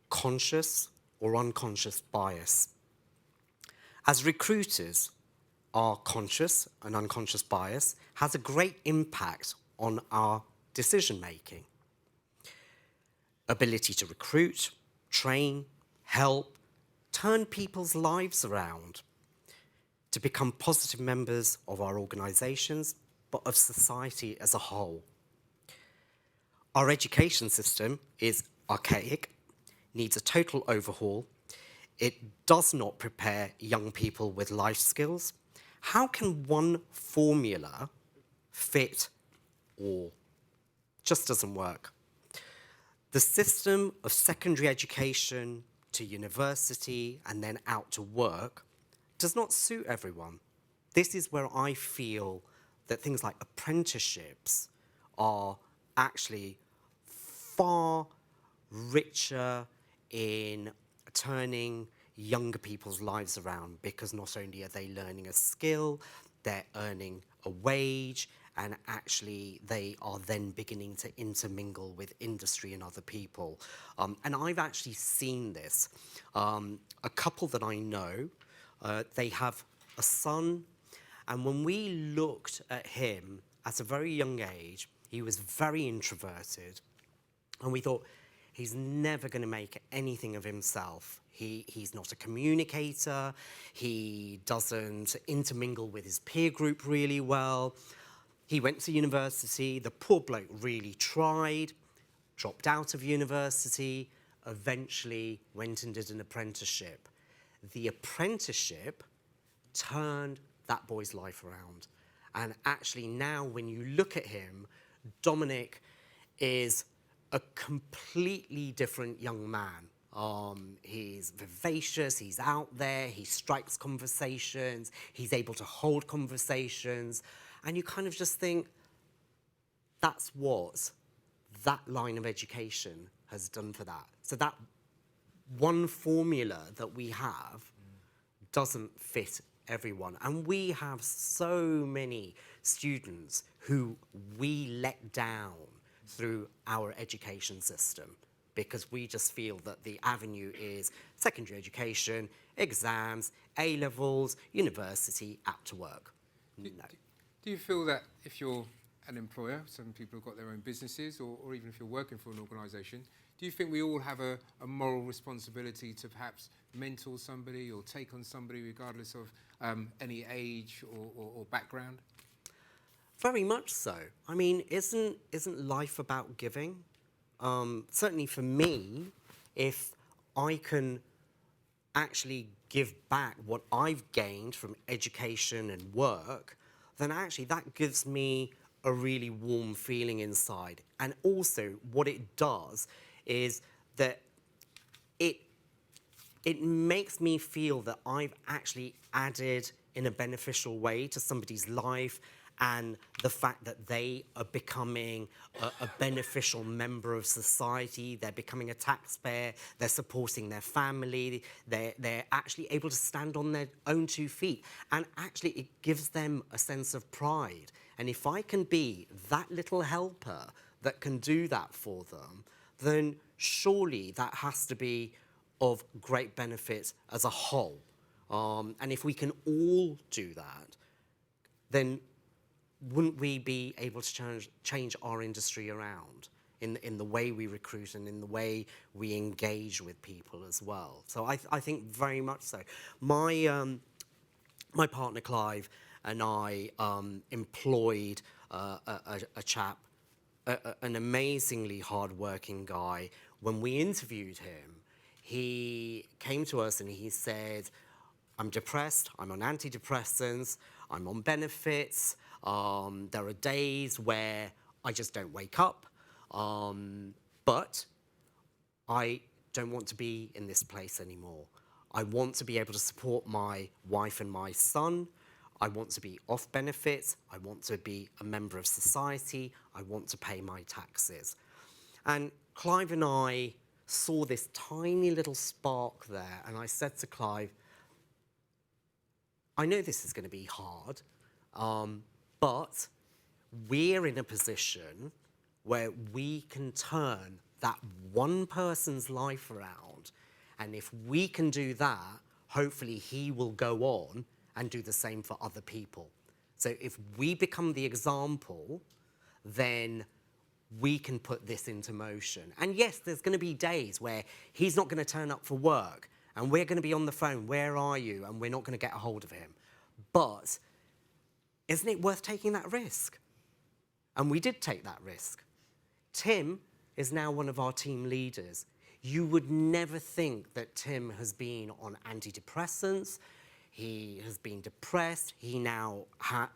conscious or unconscious bias? As recruiters, our conscious and unconscious bias has a great impact on our decision-making. Ability to recruit, train, help, turn people's lives around to become positive members of our organisations, but of society as a whole. Our education system is archaic, needs a total overhaul. It does not prepare young people with life skills. How can one formula fit all? Just doesn't work. The system of secondary education to university and then out to work does not suit everyone. This is where I feel that things like apprenticeships are actually far richer in turning younger people's lives around, because not only are they learning a skill, they're earning a wage, and actually they are then beginning to intermingle with industry and other people. And I've actually seen this. A couple that I know, they have a son, and when we looked at him at a very young age, he was very introverted, and we thought, he's never going to make anything of himself. He's not a communicator. He doesn't intermingle with his peer group really well. He went to university. The poor bloke really tried, dropped out of university, eventually went and did an apprenticeship. The apprenticeship turned that boy's life around. And actually now when you look at him, Dominic is a completely different young man. He's vivacious, he's out there, he strikes conversations, he's able to hold conversations, and you kind of just think, that's what that line of education has done for that. So that one formula that we have doesn't fit everyone. And we have so many students who we let down through our education system, because we just feel that the avenue is secondary education, exams, A-levels, university, out to work. No. Do you feel that if you're an employer, some people have got their own businesses, or even if you're working for an organisation, do you think we all have a moral responsibility to perhaps mentor somebody or take on somebody regardless of any age or background? Very much so. I mean, isn't life about giving? Certainly for me, if I can actually give back what I've gained from education and work, then actually that gives me a really warm feeling inside. And also what it does is that it makes me feel that I've actually added in a beneficial way to somebody's life, and the fact that they are becoming a beneficial member of society, they're becoming a taxpayer, they're supporting their family, they're actually able to stand on their own 2 feet, and actually it gives them a sense of pride. And if I can be that little helper that can do that for them, then surely that has to be of great benefit as a whole. And if we can all do that, then wouldn't we be able to change our industry around in the way we recruit and in the way we engage with people as well? So I think very much so. My partner Clive and I employed a chap, an amazingly hard-working guy. When we interviewed him, he came to us and he said, I'm depressed, I'm on antidepressants, I'm on benefits, there are days where I just don't wake up, but I don't want to be in this place anymore. I want to be able to support my wife and my son. I want to be off benefits. I want to be a member of society. I want to pay my taxes. And Clive and I saw this tiny little spark there, and I said to Clive, I know this is going to be hard, but we're in a position where we can turn that one person's life around, and if we can do that, hopefully he will go on and do the same for other people. So if we become the example, then we can put this into motion. And yes, there's going to be days where he's not going to turn up for work, and we're going to be on the phone, where are you? And we're not going to get a hold of him. But isn't it worth taking that risk? And we did take that risk. Tim is now one of our team leaders. You would never think that Tim has been on antidepressants. He has been depressed. He now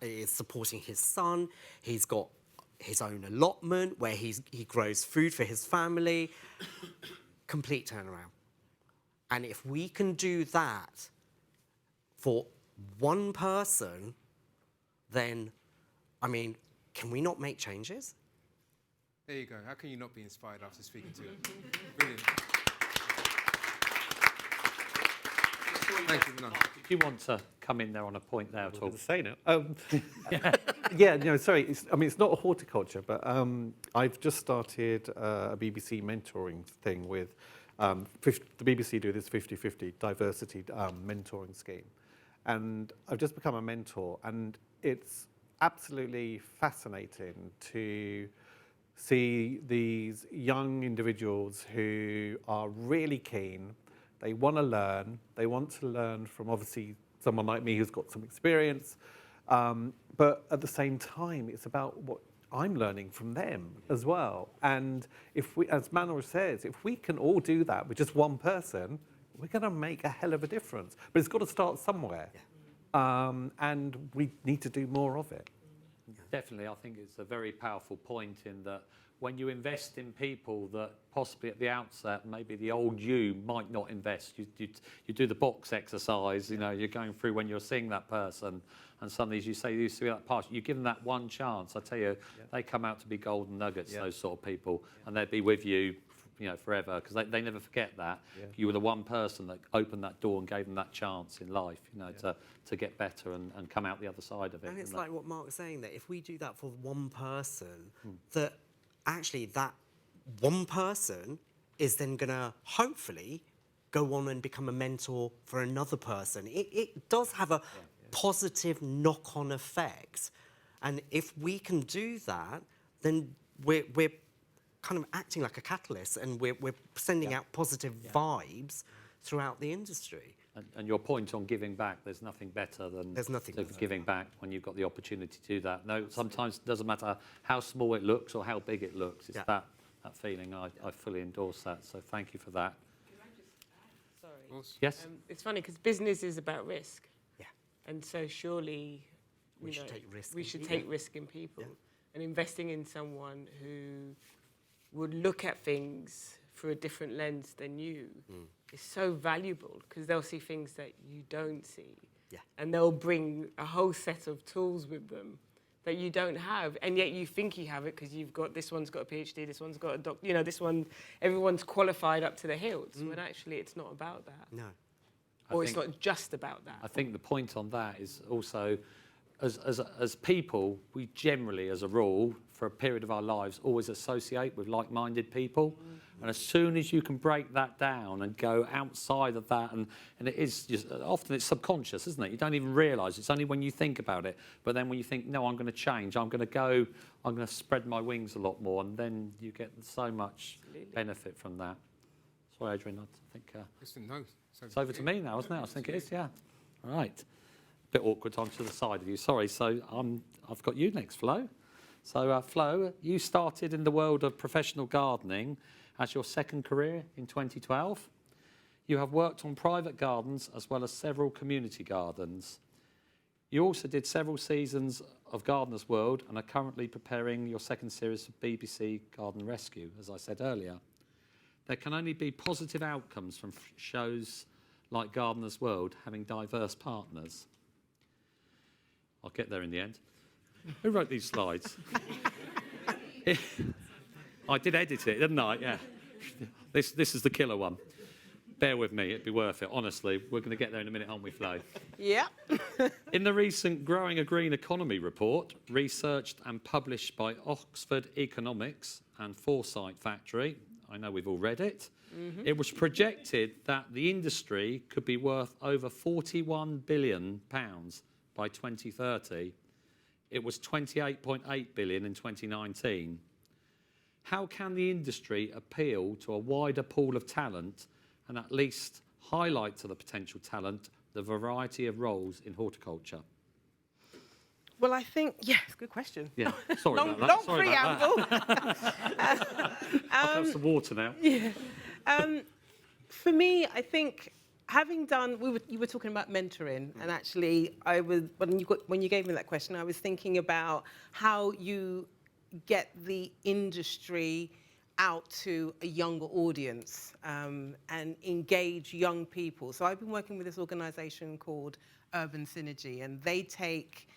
is supporting his son. He's got his own allotment where he grows food for his family. Complete turnaround. And if we can do that for one person, then, I mean, can we not make changes? There you go. How can you not be inspired after speaking to him? Brilliant. Thank you, Manoj. Do you want to come in there on a point there at all? Say no. Yeah, no, sorry. It's not a horticulture, but I've just started a BBC mentoring thing with the BBC do this 50-50 diversity mentoring scheme. And I've just become a mentor, and it's absolutely fascinating to see these young individuals who are really keen. They want to learn. They want to learn from, obviously, someone like me who's got some experience. But at the same time, it's about what I'm learning from them as well. And if we, as Manoj says, if we can all do that with just one person, we're going to make a hell of a difference. But it's got to start somewhere. Yeah. And we need to do more of it. Definitely, I think it's a very powerful point in that when you invest in people that possibly at the outset, maybe the old you might not invest. You do the box exercise, you know, you're going through when you're seeing that person, and suddenly, as you say, you see that part, you give them that one chance. I tell you, they come out to be golden nuggets, those sort of people, and they'd be with you, you know, forever, because they never forget that. You were the one person that opened that door and gave them that chance in life, you know, to get better and come out the other side of it. And it's like what Mark was saying, that if we do that for one person, that actually that one person is then going to hopefully go on and become a mentor for another person. It does have a positive knock-on effect. And if we can do that, then we're kind of acting like a catalyst, and we're sending out positive vibes throughout the industry. And your point on giving back, there's nothing better than giving back when you've got the opportunity to do that. No, sometimes it doesn't matter how small it looks or how big it looks. It's that feeling. I fully endorse that. So thank you for that. Can I just add? Sorry. Yes? It's funny because business is about risk. Yeah. And so surely we should take risk. We should take risk in people. Yeah. And investing in someone who would look at things through a different lens than you is so valuable, because they'll see things that you don't see. Yeah. And they'll bring a whole set of tools with them that you don't have, and yet you think you have it because you've got, this one's got a PhD, this one's got a doc, you know, this one, everyone's qualified up to the hilts, when actually it's not about that. No. Or it's not just about that. I think the point on that is also, as people, we generally, as a rule, for a period of our lives, always associate with like-minded people. And as soon as you can break that down and go outside of that, and it is just, often it's subconscious, isn't it? You don't even realise. It's only when you think about it. But then when you think, no, I'm going to change, I'm going to spread my wings a lot more, and then you get so much benefit from that. Sorry, Adrian, I think Listen, no. it's over to me now, isn't it? I think it is, yeah. All right. Bit awkward, I'm to the side of you. Sorry, so I've got you next, Flo. So, Flo, you started in the world of professional gardening as your second career in 2012. You have worked on private gardens as well as several community gardens. You also did several seasons of Gardener's World and are currently preparing your second series of BBC Garden Rescue, as I said earlier. There can only be positive outcomes from shows like Gardener's World having diverse partners. I'll get there in the end. Who wrote these slides? I did edit it, didn't I? Yeah. This is the killer one. Bear with me, it'd be worth it. Honestly, we're going to get there in a minute, aren't we, Flo? Yeah. In the recent Growing a Green Economy report, researched and published by Oxford Economics and Foresight Factory, I know we've all read it, it was projected that the industry could be worth over £41 billion by 2030. It was 28.8 billion in 2019. How can the industry appeal to a wider pool of talent and at least highlight to the potential talent the variety of roles in horticulture? Well, I think, yeah, it's a good question. Yeah, sorry long, about that. long Sorry about preamble. I'll have some water now. Yeah. For me, I think having done, you were talking about mentoring, and actually, when you gave me that question, I was thinking about how you get the industry out to a younger audience and engage young people. So I've been working with this organisation called Urban Synergy, and they take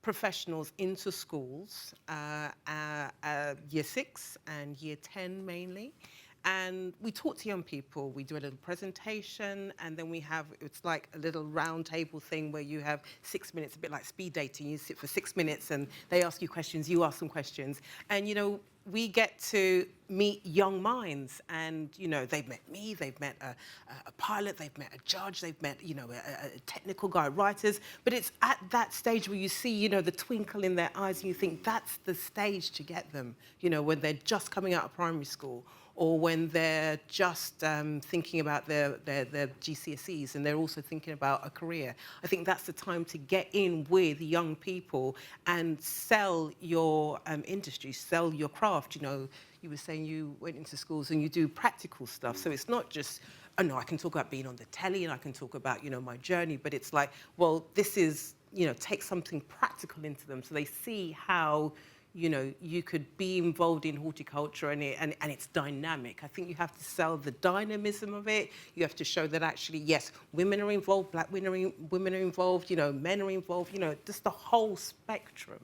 professionals into schools, year 6 and year 10 mainly. And we talk to young people, we do a little presentation, and then we have, it's like a little round table thing where you have 6 minutes, a bit like speed dating. You sit for 6 minutes and they ask you questions, you ask them questions. And, you know, we get to meet young minds, and, you know, they've met me, they've met a pilot, they've met a judge, they've met, you know, a technical guy, writers. But it's at that stage where you see, you know, the twinkle in their eyes, and you think that's the stage to get them, you know, when they're just coming out of primary school, or when they're just thinking about their GCSEs and they're also thinking about a career. I think that's the time to get in with young people and sell your industry, sell your craft. You know, you were saying you went into schools and you do practical stuff. So it's not just, oh no, I can talk about being on the telly and I can talk about, you know, my journey, but it's like, well, this is, you know, take something practical into them so they see how, you know, you could be involved in horticulture and it's dynamic. I think you have to sell the dynamism of it. You have to show that actually, yes, women are involved, black women are involved, you know, men are involved, you know, just the whole spectrum.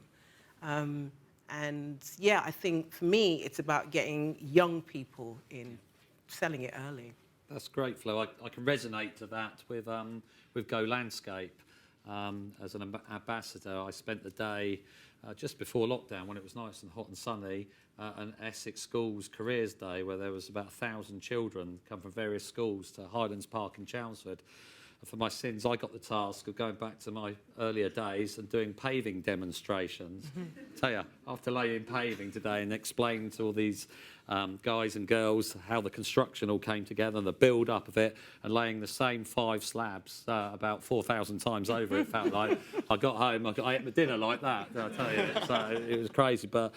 And yeah, I think for me, it's about getting young people in, selling it early. That's great, Flo. I can resonate to that with Go Landscape. As an ambassador, I spent the day just before lockdown, when it was nice and hot and sunny, an Essex Schools Careers Day, where there was about 1,000 children come from various schools to Highlands Park in Chelmsford. And for my sins, I got the task of going back to my earlier days and doing paving demonstrations. Tell you, I have to lay in paving today and explain to all these guys and girls how the construction all came together, the build-up of it, and laying the same 5 slabs about 4,000 times over. It felt like I got home, I ate my dinner like that, I tell you. So it was crazy. But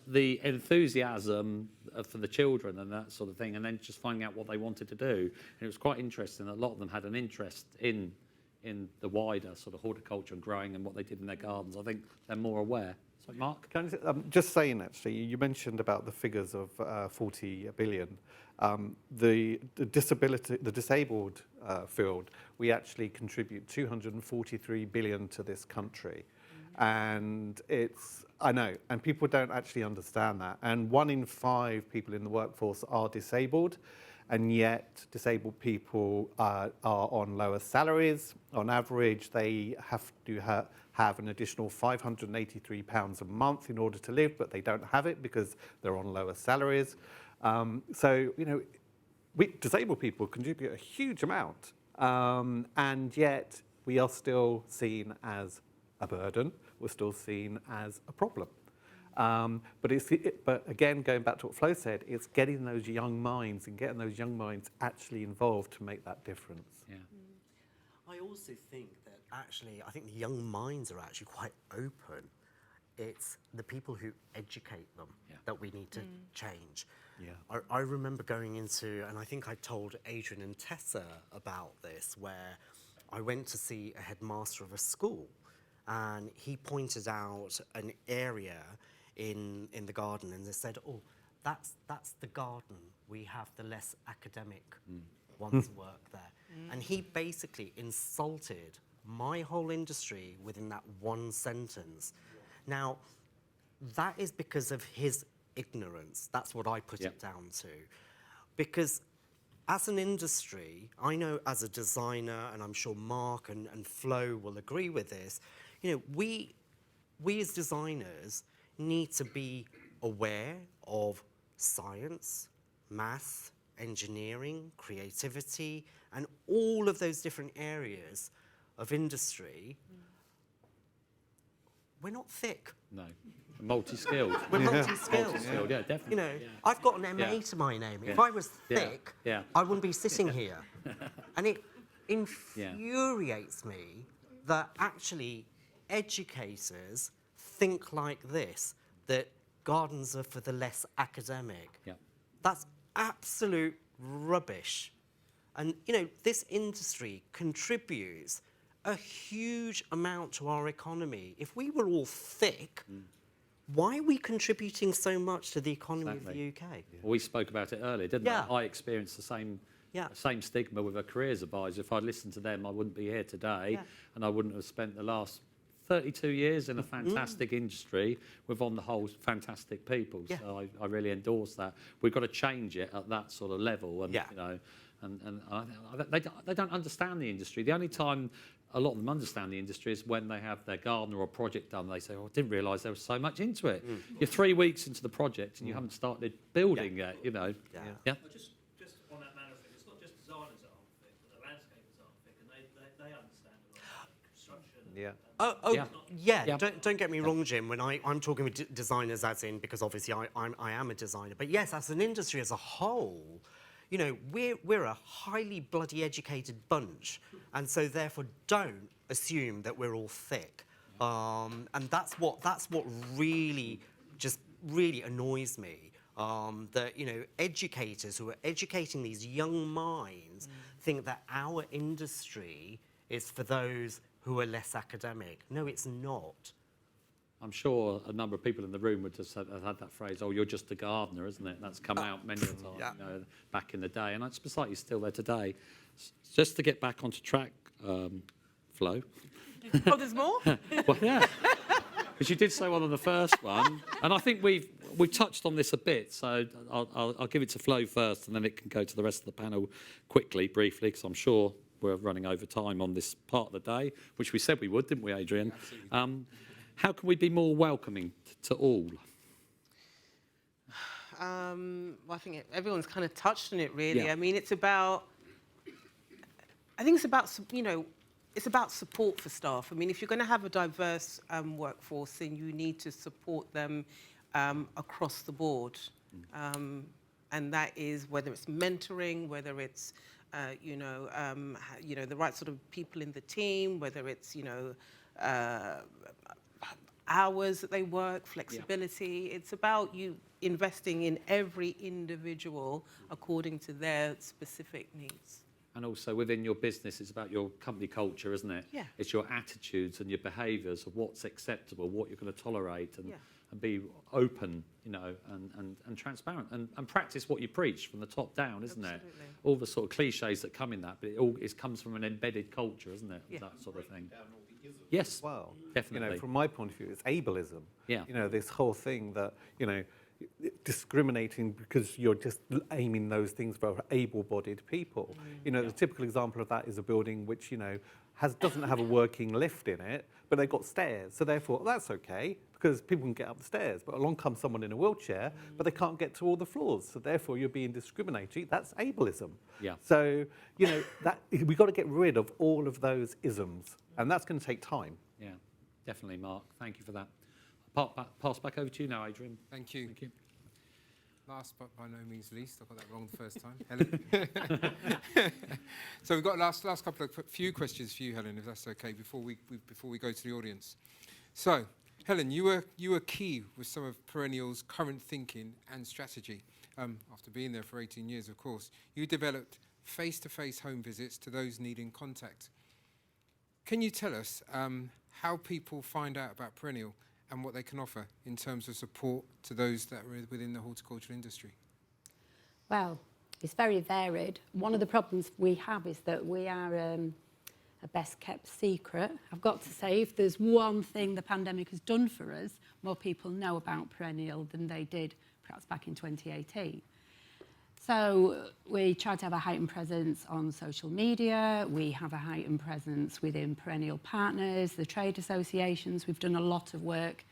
the enthusiasm for the children and that sort of thing, and then just finding out what they wanted to do. And it was quite interesting. A lot of them had an interest in the wider sort of horticulture and growing and what they did in their gardens. I think they're more aware. So, Mark? Can I, just saying, actually, you mentioned about the figures of 40 billion. The disabled field, we actually contribute 243 billion to this country. And I know, and people don't actually understand that. And 1 in 5 people in the workforce are disabled, and yet disabled people are on lower salaries. On average, they have to have an additional £583 a month in order to live, but they don't have it because they're on lower salaries. So, disabled people contribute a huge amount, and yet we are still seen as a burden. We're still seen as a problem. But again, going back to what Flo said, it's getting those young minds actually involved to make that difference. Yeah. I also think that I think the young minds are actually quite open. It's the people who educate them that we need to change. Yeah. I remember going into, and I think I told Adrian and Tessa about this, where I went to see a headmaster of a school, and he pointed out an area in the garden, and they said, "Oh, that's the garden. We have the less academic ones work there." And he basically insulted my whole industry within that one sentence. Now, that is because of his ignorance. That's what I put it down to. Because as an industry, I know as a designer, and I'm sure Mark and Flo will agree with this, we as designers need to be aware of science, math, engineering, creativity, and all of those different areas of industry. We're not thick. No. Multi-skilled. We're multi-skilled. Multi-skilled, yeah, definitely. I've got an MA to my name. If I was thick, I wouldn't be sitting here. And it infuriates me that actually educators think like this, that gardens are for the less academic. Yeah. That's absolute rubbish. And, this industry contributes a huge amount to our economy. If we were all thick, why are we contributing so much to the economy of the UK? Well, we spoke about it earlier, didn't I? I experienced the same stigma with a careers advisor. If I'd listened to them, I wouldn't be here today, and I wouldn't have spent the last 32 years in a fantastic industry with, on the whole, fantastic people. So I really endorse that. We've got to change it at that sort of level, and they don't understand the industry. The only time a lot of them understand the industry is when they have their garden or a project done. They say, "Oh, I didn't realise there was so much into it." You're 3 weeks into the project and you haven't started building yet. Well, just on that manner of thing, it's not just designers that aren't thick, but the landscapers aren't thick, and they understand a lot about construction. Don't get me wrong, Jim. When I'm talking with designers, as in, because obviously I am a designer, but yes, as an industry as a whole, we're a highly bloody educated bunch, and so therefore don't assume that we're all thick. And that's what really annoys me. That educators who are educating these young minds think that our industry is for those who are less academic. No, it's not. I'm sure a number of people in the room would just have had that phrase, "Oh, you're just a gardener," isn't it? That's come out many a time, back in the day, and it's precisely still there today. Just to get back onto track, Flo. Oh, there's more? Well, yeah, because you did say one on the first one, and I think we've touched on this a bit. So I'll give it to Flo first, and then it can go to the rest of the panel briefly, because I'm sure we're running over time on this part of the day, which we said we would, didn't we, Adrian? Absolutely. How can we be more welcoming to all? Well, I think everyone's kind of touched on it, really. Yeah. I mean, it's about support for staff. I mean, if you're going to have a diverse workforce, then you need to support them across the board. And that is whether it's mentoring, whether it's, the right sort of people in the team, whether it's, hours that they work, flexibility. It's about you investing in every individual according to their specific needs. And also within your business, it's about your company culture, isn't it? Yeah. It's your attitudes and your behaviours of what's acceptable, what you're going to tolerate, and be open, and transparent, and practice what you preach from the top down, isn't it? All the sort of cliches that come in that, but it comes from an embedded culture, isn't it? That sort of thing. Yes, as well. definitely. From my point of view, it's ableism. Yeah. This whole thing that, discriminating because you're just aiming those things for able-bodied people. The typical example of that is a building which, doesn't have a working lift in it, but they've got stairs. So therefore, that's okay, because people can get up the stairs. But along comes someone in a wheelchair, but they can't get to all the floors. So therefore, you're being discriminated. That's ableism. Yeah. So, that we've got to get rid of all of those isms. And that's going to take time. Yeah, definitely, Mark. Thank you for that. Pass back over to you now, Adrian. Thank you. Thank you. Last but by no means least, I got that wrong the first time. Helen. So we've got last couple of few questions for you, Helen, if that's okay, before we go to the audience. So, Helen, you were key with some of Perennial's current thinking and strategy. After being there for 18 years, of course, you developed face-to-face home visits to those needing contact. Can you tell us how people find out about Perennial and what they can offer in terms of support to those that are within the horticultural industry? Well, it's very varied. One of the problems we have is that we are a best-kept secret. I've got to say, if there's one thing the pandemic has done for us, more people know about Perennial than they did perhaps back in 2018. So we try to have a heightened presence on social media. We have a heightened presence within Perennial partners, the trade associations. We've done a lot of work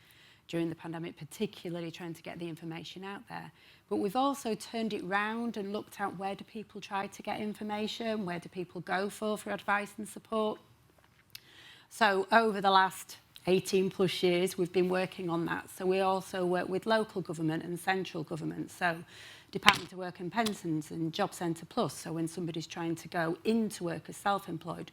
during the pandemic, particularly trying to get the information out there. But we've also turned it round and looked at where do people try to get information, where do people go for advice and support. So over the last 18 plus years, we've been working on that. So we also work with local government and central government. So Department of Work and Pensions and Job Centre Plus. So when somebody's trying to go into work as self-employed,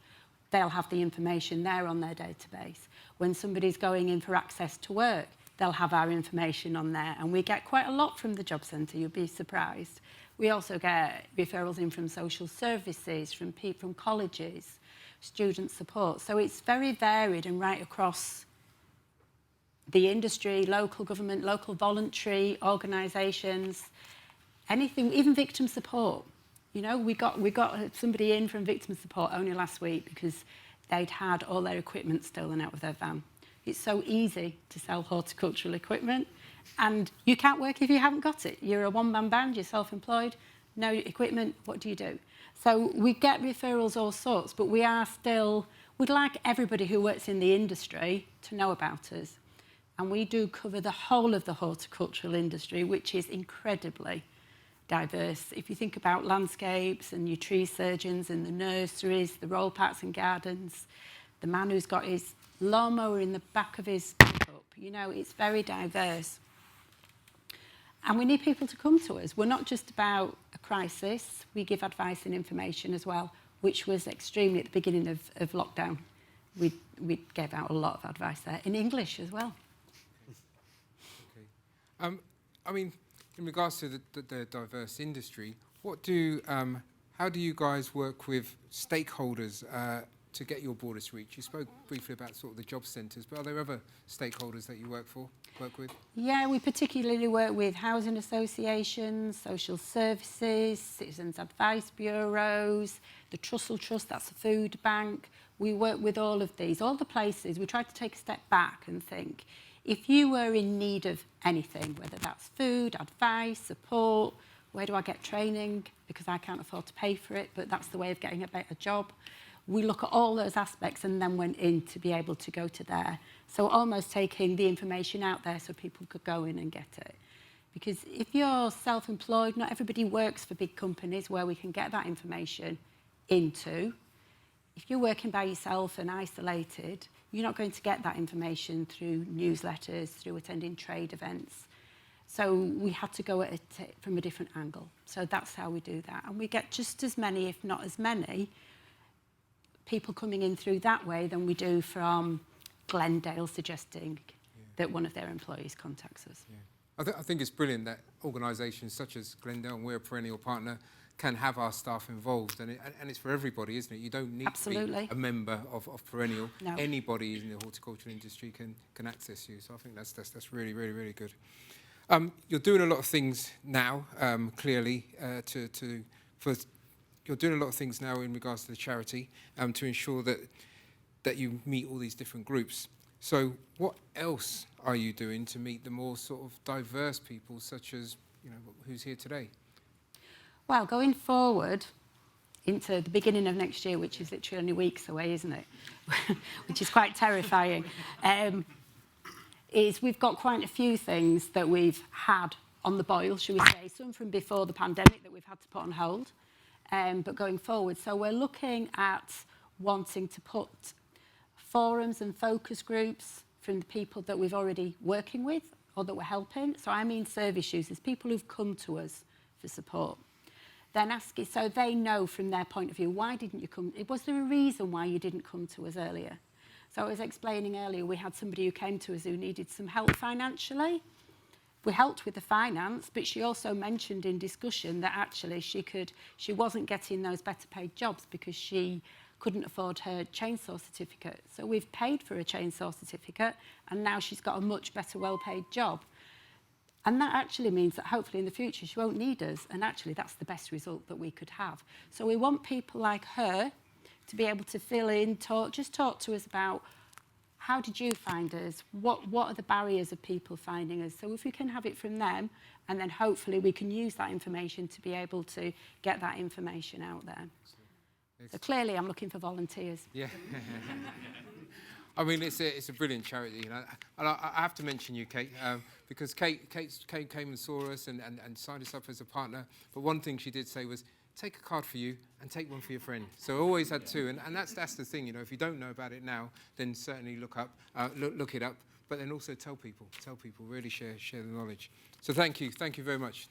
they'll have the information there on their database. When somebody's going in for access to work, they'll have our information on there. And we get quite a lot from the Job Centre, you'll be surprised. We also get referrals in from social services, from colleges, student support. So it's very varied and right across the industry, local government, local voluntary organisations, anything, even victim support. We got somebody in from victim support only last week because they'd had all their equipment stolen out of their van. It's so easy to sell horticultural equipment, and you can't work if you haven't got it. You're a one-man band, you're self-employed, no equipment, what do you do? So we get referrals all sorts, but we'd like everybody who works in the industry to know about us. And we do cover the whole of the horticultural industry, which is incredibly diverse. If you think about landscapes and your tree surgeons and the nurseries, the roll parks and gardens, the man who's got his lawnmower in the back of his pickup, it's very diverse. And we need people to come to us. We're not just about a crisis, we give advice and information as well, which was extremely at the beginning of lockdown. We gave out a lot of advice there, in English as well. Okay. In regards to the diverse industry, how do you guys work with stakeholders to get your broadest reach? You spoke briefly about sort of the job centres, but are there other stakeholders that you work with? Yeah, we particularly work with housing associations, social services, citizens advice bureaus, the Trussell Trust, that's a food bank. We work with all of these, all the places. We try to take a step back and think, if you were in need of anything, whether that's food, advice, support, where do I get training? Because I can't afford to pay for it, but that's the way of getting a better job. We look at all those aspects and then went in to be able to go to there. So almost taking the information out there so people could go in and get it. Because if you're self-employed, not everybody works for big companies where we can get that information into. If you're working by yourself and isolated, you're not going to get that information through newsletters, through attending trade events. So we had to go at it from a different angle. So that's how we do that. And we get just as many, if not as many, people coming in through that way than we do from Glendale suggesting that one of their employees contacts us. Yeah. I think it's brilliant that organisations such as Glendale, and we're a Perennial partner, can have our staff involved, and it's for everybody, isn't it? You don't need to be a member of Perennial. No. Anybody in the horticultural industry can access you. So I think that's really, really, really good. You're doing a lot of things now, clearly, you're doing a lot of things now in regards to the charity to ensure that that you meet all these different groups. So what else are you doing to meet the more sort of diverse people, such as, you know, who's here today? Well, going forward into the beginning of next year, which is literally only weeks away, isn't it? Which is quite terrifying, is we've got quite a few things that we've had on the boil, shall we say, some from before the pandemic that we've had to put on hold, but going forward. So we're looking at wanting to put forums and focus groups from the people that we've already working with or that we're helping. So I mean service users, people who've come to us for support. Then asking, so they know from their point of view, why didn't you come? Was there a reason why you didn't come to us earlier? So I was explaining earlier, we had somebody who came to us who needed some help financially. We helped with the finance, but she also mentioned in discussion that actually she wasn't getting those better paid jobs because she couldn't afford her chainsaw certificate. So we've paid for a chainsaw certificate, and now she's got a much better well-paid job. And that actually means that hopefully in the future she won't need us, and actually that's the best result that we could have. So we want people like her to be able to fill in, talk to us about how did you find us? What are the barriers of people finding us? So if we can have it from them, and then hopefully we can use that information to be able to get that information out there. So clearly I'm looking for volunteers. Yeah. I mean, it's a brilliant charity, you know. And I have to mention you, Kate, because Kate came and saw us and signed us up as a partner. But one thing she did say was, take a card for you and take one for your friend. So I always had two, and that's the thing, you know. If you don't know about it now, then certainly look it up. But then also tell people, really share the knowledge. So thank you very much,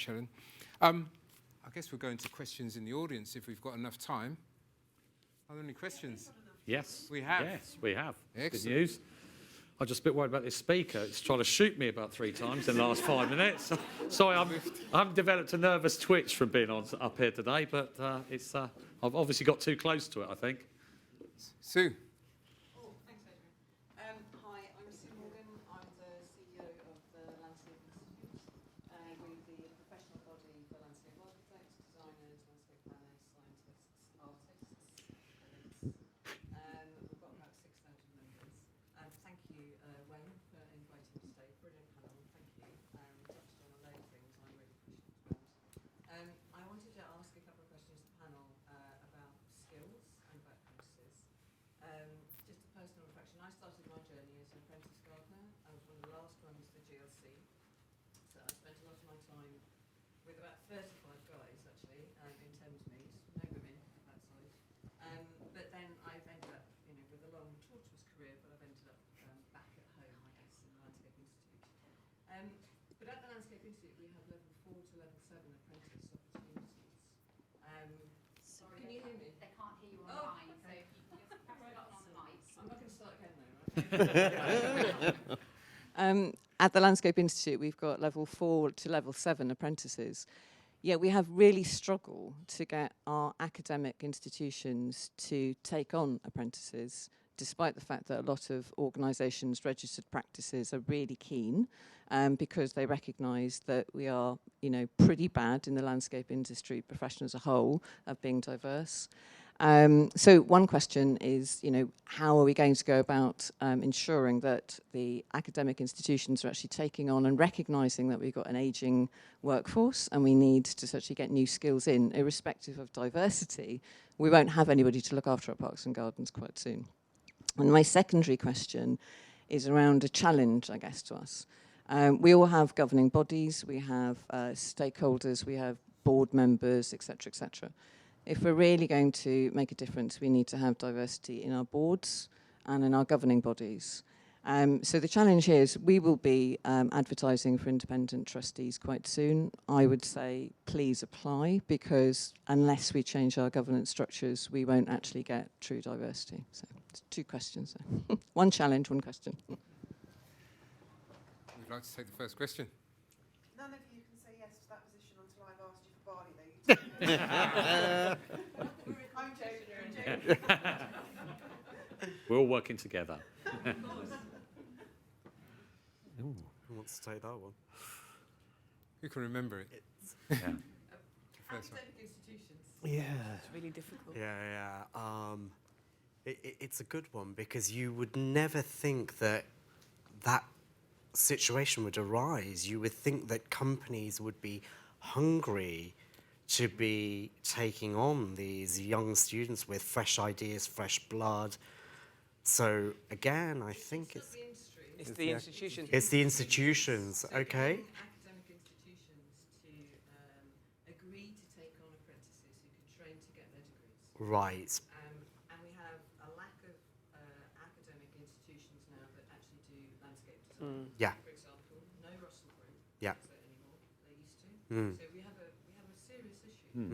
Helen. I guess we're going to questions in the audience if we've got enough time. Are there any questions? Yes. We have. Yes, we have. Excellent. Good news. I'm just a bit worried about this speaker. It's trying to shoot me about 3 times in the last 5 minutes. Sorry, I haven't developed a nervous twitch from being up here today, but I've obviously got too close to it, I think. Sue. Oh, thanks, Adrian. Hi, I'm Sue Morgan. I'm the CEO of the Landscape Institute. We're the professional body for landscape architects, designers, landscape planners, scientists, artists. We've got about 6,000 members. Thank you, Wayne, for inviting me today. Brilliant panel, thank you. Touched on a load of things I'm really passionate about. I wanted to ask a couple of questions to the panel about skills and about apprentices. Just a personal reflection, I started my journey as an apprentice gardener. I was one of the last ones for GLC. So I spent a lot of my time with about 35 guys, actually, in Thamesmead, no women of that size. But then I've ended up, you know, with a long, tortuous career, but I've ended up back at home, I guess, in the Landscape Institute. But at the Landscape Institute, we have level 4 to level 7 apprentice opportunities. Sorry, can you hear me? They can't hear you online, so if you just press the button on the mic. I'm not going to start again though, right? At the Landscape Institute, we've got level 4 to level 7 apprentices. Yeah, we have really struggled to get our academic institutions to take on apprentices, despite the fact that a lot of organisations, registered practices, are really keen, because they recognise that we are, you know, pretty bad in the landscape industry profession as a whole of being diverse. So one question is, you know, how are we going to go about ensuring that the academic institutions are actually taking on and recognising that we've got an ageing workforce and we need to actually get new skills in, irrespective of diversity. We won't have anybody to look after our parks and gardens quite soon. And my secondary question is around a challenge, I guess, to us. We all have governing bodies, we have stakeholders, we have board members, etc., etc. If we're really going to make a difference, we need to have diversity in our boards and in our governing bodies. So the challenge here is we will be advertising for independent trustees quite soon. I would say please apply, because unless we change our governance structures, we won't actually get true diversity. So it's 2 questions there. One challenge, one question. Would you like to take the first question? None of you can say yes to that position until I've asked you for Bali, though. I'm joking. We're all working together. Who wants to take that one? Who can remember it? Academic institutions. Yeah. It's really difficult. Yeah. It's a good one, because you would never think that that situation would arise. You would think that companies would be hungry to be taking on these young students with fresh ideas, fresh blood. So again, I think it's the institution. It's the institutions, okay? Academic institutions to agree to take on apprentices who can train to get their degrees. Right. And we have a lack of academic institutions now that actually do landscape design. Yeah. For example, no Russell Group Yeah. does it anymore. They used to. So we have a serious issue,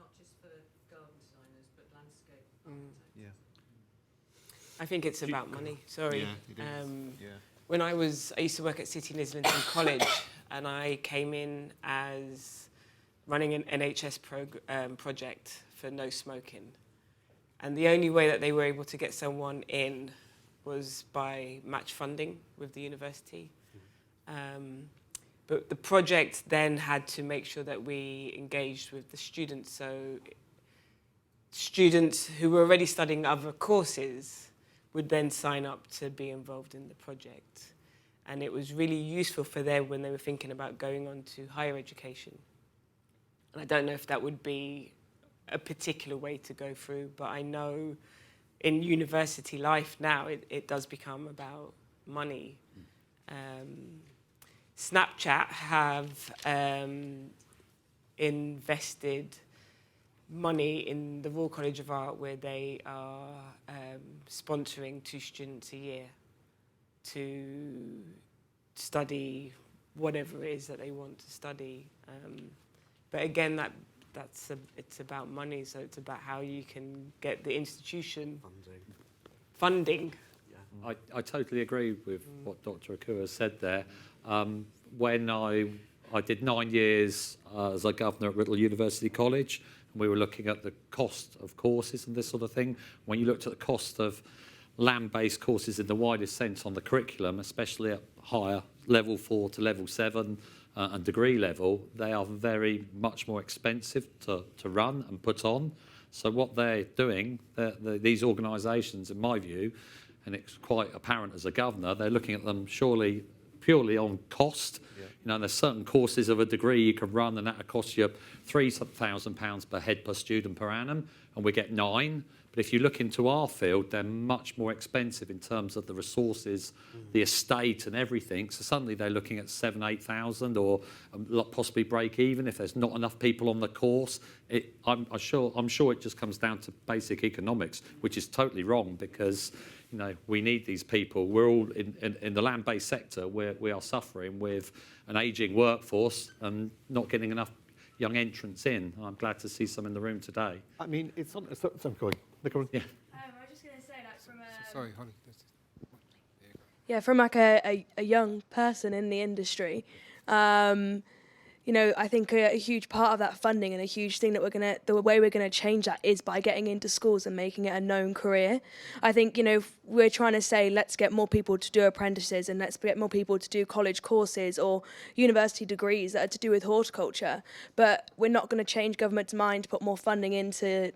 not just for garden designers, but landscape architects. Yeah. I think it's about money. Sorry. Yeah, it is. When I used to work at City and Islington College, and I came in as running an NHS project for no smoking. And the only way that they were able to get someone in was by match funding with the university. But the project then had to make sure that we engaged with the students. So students who were already studying other courses would then sign up to be involved in the project. And it was really useful for them when they were thinking about going on to higher education. And I don't know if that would be a particular way to go through, but I know in university life now, it does become about money. Snapchat have invested money in the Royal College of Art, where they are sponsoring 2 students a year to study whatever it is that they want to study. But again, it's about money, so it's about how you can get the institution funding. I totally agree with what Dr. Ekua said there. When I did 9 years as a governor at Whittle University College, and we were looking at the cost of courses and this sort of thing. When you looked at the cost of land-based courses in the widest sense on the curriculum, especially at higher level 4 to level 7 and degree level, they are very much more expensive to run and put on. So what they're doing, these organisations, in my view, and it's quite apparent as a governor, they're looking at them purely on cost. You know, there's certain courses of a degree you can run, and that'll cost you £3,000 per head per student per annum, and we get 9. But if you look into our field, they're much more expensive in terms of the resources, the estate and everything. So suddenly they're looking at 7,000-8,000, or possibly break even if there's not enough people on the course. I'm sure it just comes down to basic economics, which is totally wrong, because you know, we need these people. We're all in the land-based sector where we are suffering with an ageing workforce and not getting enough young entrants in. I'm glad to see some in the room today. I mean, it's on. So going. Yeah. I was just going to say, like, from a... Sorry, Holly. Yeah, from like a young person in the industry, you know, I think a huge part of that funding and a huge thing that the way we're gonna change that is by getting into schools and making it a known career. I think, you know, we're trying to say, let's get more people to do apprentices and let's get more people to do college courses or university degrees that are to do with horticulture. But we're not going to change government's mind to put more funding into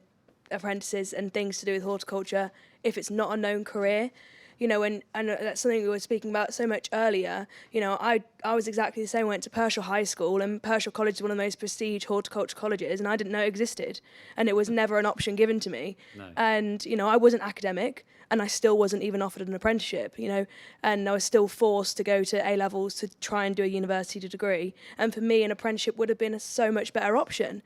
apprentices and things to do with horticulture if it's not a known career. You know, and that's something we were speaking about so much earlier. You know, I was exactly the same. I went to Pershall High School, and Pershall College is one of the most prestige horticulture colleges, and I didn't know it existed. And it was never an option given to me. No. And, you know, I wasn't academic, and I still wasn't even offered an apprenticeship, you know, and I was still forced to go to A-levels to try and do a university degree. And for me, an apprenticeship would have been a so much better option.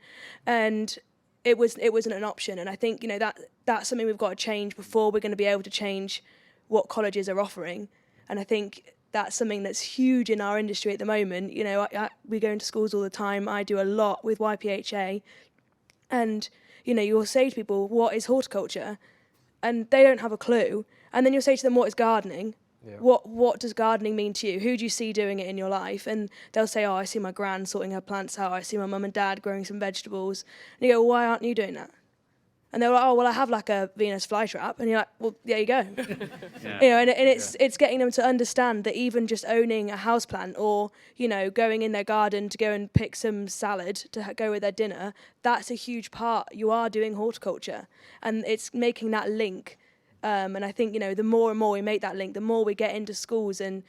And it wasn't an option. And I think, you know, that's something we've got to change before we're going to be able to change what colleges are offering. And I think that's something that's huge in our industry at the moment. You know, we go into schools all the time. I do a lot with YPHA. And, you know, you'll say to people, what is horticulture? And they don't have a clue. And then you'll say to them, what is gardening? Yeah. What does gardening mean to you? Who do you see doing it in your life? And they'll say, oh, I see my gran sorting her plants out. I see my mum and dad growing some vegetables. And you go, well, why aren't you doing that? And they're like, oh, well, I have like a Venus flytrap. And you're like, well, there you go. Yeah. You know, and it's getting them to understand that even just owning a houseplant or, you know, going in their garden to go and pick some salad to go with their dinner, that's a huge part. You are doing horticulture. And it's making that link And I think, the more and more we make that link, the more we get into schools and,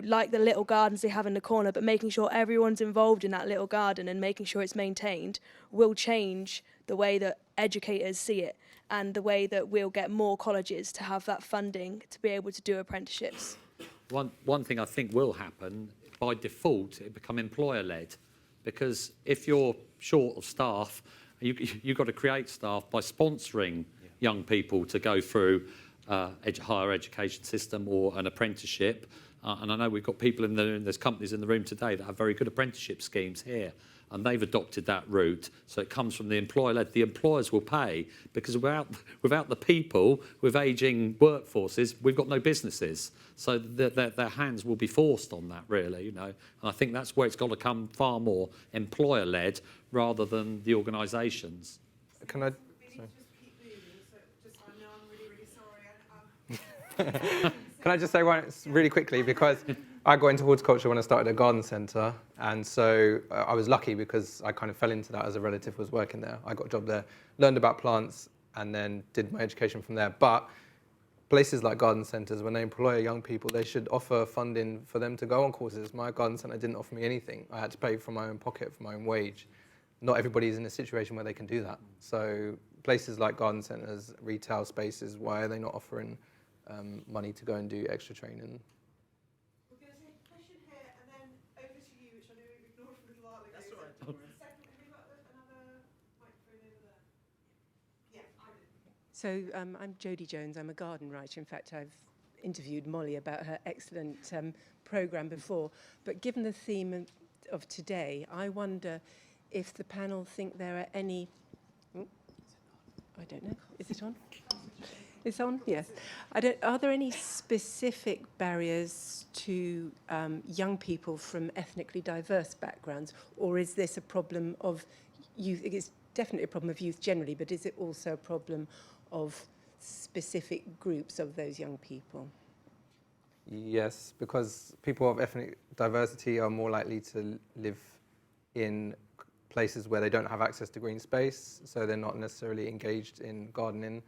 like the little gardens they have in the corner, but making sure everyone's involved in that little garden and making sure it's maintained will change the way that educators see it and the way that we'll get more colleges to have that funding to be able to do apprenticeships. One thing I think will happen, by default, it become employer-led, because if you're short of staff, you've got to create staff by sponsoring young people to go through higher education system or an apprenticeship. And I know we've got people there's companies in the room today that have very good apprenticeship schemes here, and they've adopted that route. So it comes from the employer-led. The employers will pay, because without the people with ageing workforces, we've got no businesses. So their hands will be forced on that, really, And I think that's where it's got to come far more employer-led rather than the organisations. Can I? Can I just say one really quickly, because I got into horticulture when I started a garden centre, and so I was lucky because I kind of fell into that as a relative was working there. I got a job there, learned about plants, and then did my education from there. But places like garden centres, when they employ young people, they should offer funding for them to go on courses. My garden centre didn't offer me anything. I had to pay from my own pocket, for my own wage. Not everybody's in a situation where they can do that. So places like garden centres, retail spaces, why are they not offering money to go and do extra training? We're going to take a question here and then over to you, which I know we've ignored for a little while ago. That's all right. Second, have we got another microphone over there? Yeah, I did. So I'm Jodie Jones. I'm a garden writer. In fact, I've interviewed Molly about her excellent programme before. But given the theme of today, I wonder if the panel think there are any... I don't know. Is it on? It's on? Yes. Are there any specific barriers to young people from ethnically diverse backgrounds, or is this a problem of youth? It's definitely a problem of youth generally, but is it also a problem of specific groups of those young people? Yes, because people of ethnic diversity are more likely to live in places where they don't have access to green space, so they're not necessarily engaged in gardening.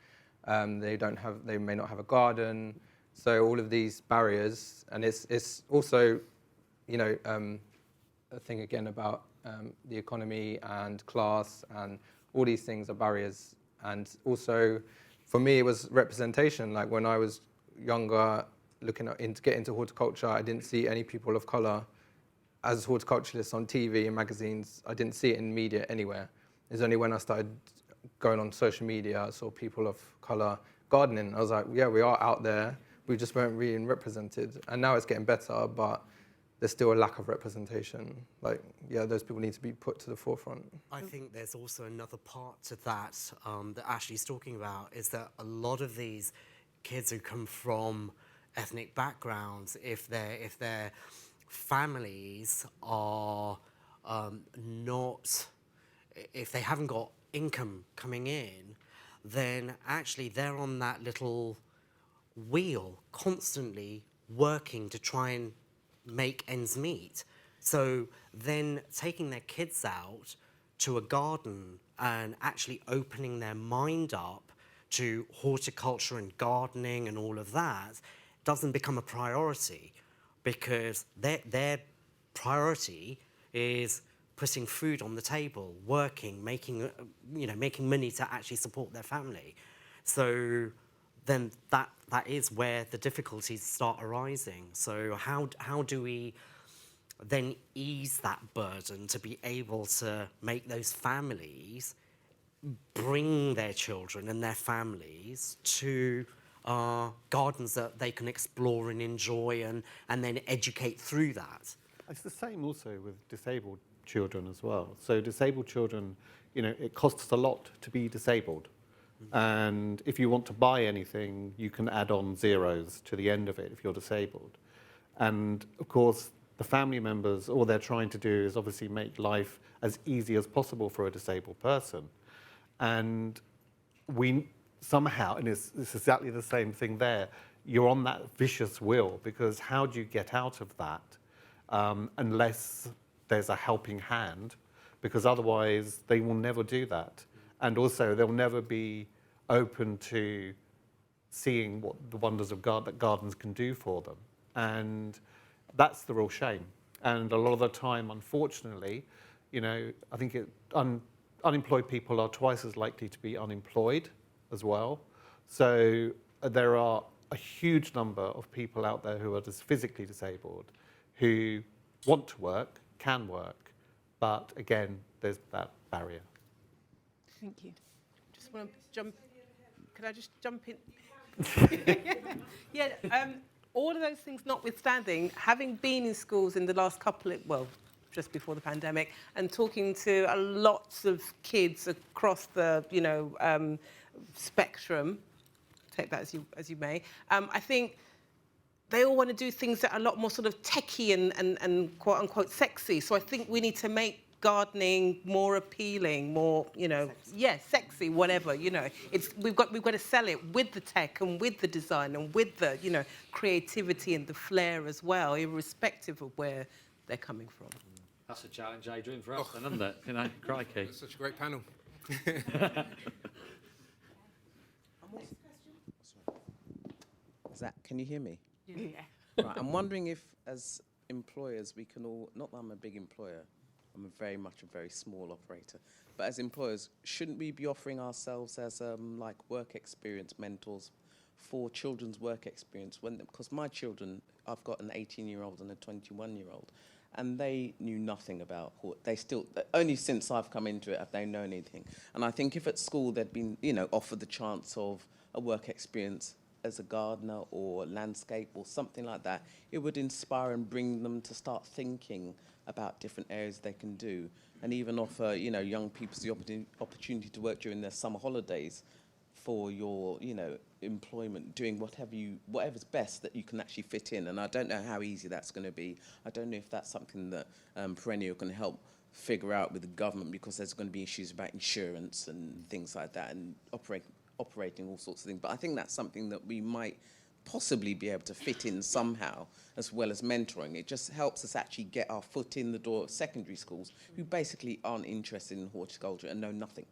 They may not have a garden. So all of these barriers, and it's also, a thing again about the economy and class, and all these things are barriers. And also, for me, it was representation. Like when I was younger, looking to get into horticulture, I didn't see any people of colour as horticulturalists on TV and magazines. I didn't see it in media anywhere. It's only when I started going on social media, I saw people of colour gardening. I was like, yeah, we are out there. We just weren't really represented. And now it's getting better, but there's still a lack of representation. Like, yeah, those people need to be put to the forefront. I think there's also another part to that that Ashley's talking about, is that a lot of these kids who come from ethnic backgrounds, if their families are if they haven't got income coming in, then actually they're on that little wheel constantly working to try and make ends meet. So then taking their kids out to a garden and actually opening their mind up to horticulture and gardening and all of that doesn't become a priority, because their priority is putting food on the table, working, making money to actually support their family. So then that is where the difficulties start arising. So how do we then ease that burden to be able to make those families bring their children and their families to gardens that they can explore and enjoy, and then educate through that? It's the same also with disabled children as well. So disabled children, it costs a lot to be disabled. Mm-hmm. And if you want to buy anything, you can add on zeros to the end of it if you're disabled. And of course, the family members, all they're trying to do is obviously make life as easy as possible for a disabled person. And we somehow, and it's exactly the same thing there, you're on that vicious wheel, because how do you get out of that unless there's a helping hand? Because otherwise they will never do that. And also they'll never be open to seeing what the wonders of that gardens can do for them. And that's the real shame. And a lot of the time, unfortunately, you know, I think unemployed people are twice as likely to be unemployed as well. So there are a huge number of people out there who are just physically disabled, who want to work, can work, but again, there's that barrier. Thank you. Just want to jump. Could I just jump in? Yeah. All of those things notwithstanding, having been in schools in the last just before the pandemic, and talking to lots of kids across the, spectrum, take that as you may, I think they all want to do things that are a lot more sort of techie and quote unquote sexy. So I think we need to make gardening more appealing, more, sexy, whatever, we've got to sell it with the tech and with the design and with the, creativity and the flair as well, irrespective of where they're coming from. That's a challenge, Adrian, for us, then, isn't it? Crikey. That's such a great panel. Can you hear me? Yeah. Right, I'm wondering if, as employers, we can all, not that I'm a big employer, I'm very much a very small operator, but as employers, shouldn't we be offering ourselves as like work experience mentors for children's work experience? Because my children, I've got an 18-year-old and a 21-year-old, and they knew nothing about only since I've come into it have they known anything. And I think if at school they'd been, offered the chance of a work experience as a gardener or landscape or something like that, it would inspire and bring them to start thinking about different areas they can do, and even offer, young people the opportunity to work during their summer holidays for your, employment, doing whatever's best that you can actually fit in. And I don't know how easy that's going to be. I don't know if that's something that Perennial can help figure out with the government, because there's going to be issues about insurance and things like that, and operating all sorts of things. But I think that's something that we might possibly be able to fit in somehow, as well as mentoring. It just helps us actually get our foot in the door of secondary schools who basically aren't interested in horticulture and know nothing,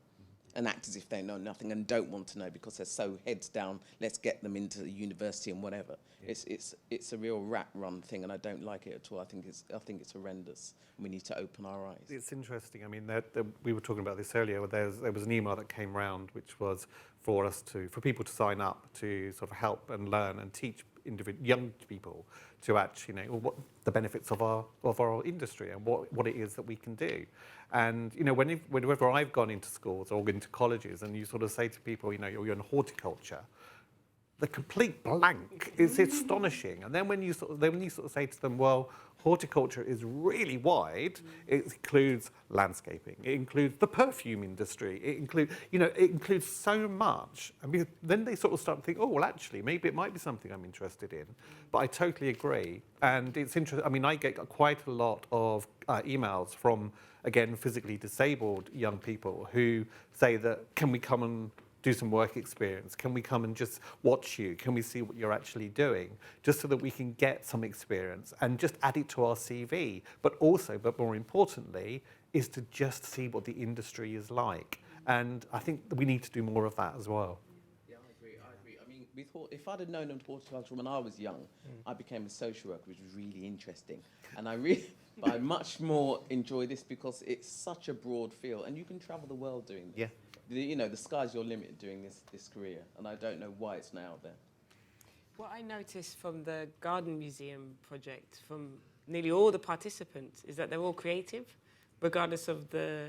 and act as if they know nothing and don't want to know because they're so heads down, let's get them into the university and whatever. Yeah. It's a real rat run thing, and I don't like it at all. I think it's horrendous. We need to open our eyes. It's interesting. I mean, we were talking about this earlier. There was an email that came round which was for people to sign up to sort of help and learn and teach young people to actually know what the benefits of our industry and what it is that we can do. And whenever I've gone into schools or into colleges, and you sort of say to people, you're in horticulture, the complete blank is astonishing. And then when you sort of say to them, well, horticulture is really wide. It includes landscaping. It includes the perfume industry. It includes so much. I mean, then they sort of start to think, oh, well, actually, maybe it might be something I'm interested in. But I totally agree. And it's interesting. I mean, I get quite a lot of emails from, again, physically disabled young people who say that, can we come and do some work experience? Can we come and just watch you? Can we see what you're actually doing? Just so that we can get some experience and just add it to our CV. But more importantly, is to just see what the industry is like. And I think that we need to do more of that as well. Yeah, I agree. I mean, if I'd have known horticulture when I was young, I became a social worker, which was really interesting. And I much more enjoy this because it's such a broad field, and you can travel the world doing this. Yeah. The sky's your limit doing this career, and I don't know why it's now out there. What I noticed from the Garden Museum project, from nearly all the participants, is that they're all creative, regardless of the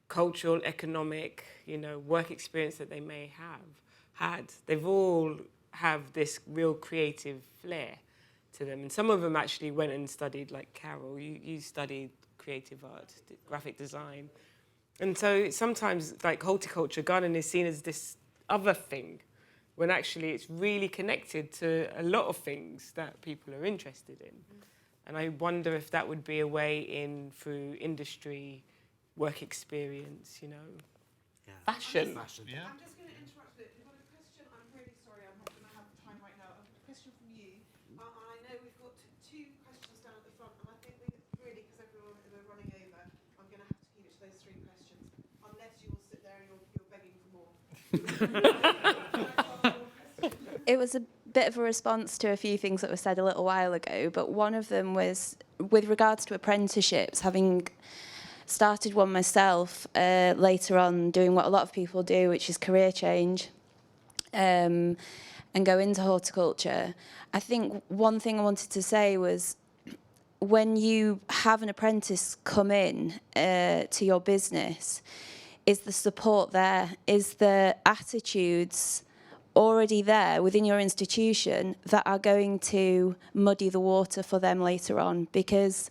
cultural, economic, work experience that they may have had. They've all have this real creative flair to them. And some of them actually went and studied, like Carol, you studied creative art, graphic design. And so sometimes, like horticulture, gardening is seen as this other thing, when actually it's really connected to a lot of things that people are interested in. And I wonder if that would be a way in through industry, work experience, fashion. Yeah. I'm just going to interrupt a bit. We've got a question. I'm really sorry, I'm not going to have time right now. A question from you. And I know we've got two questions down at the front, and I think really, because we're running over, I'm going to have to keep it to those three questions, unless you will sit there and you're begging for more. it was a bit of a response to a few things that were said a little while ago, but one of them was with regards to apprenticeships, having started one myself later on, doing what a lot of people do, which is career change, and go into horticulture. I think one thing I wanted to say was, when you have an apprentice come in to your business, is the support there? Is the attitudes already there within your institution that are going to muddy the water for them later on? Because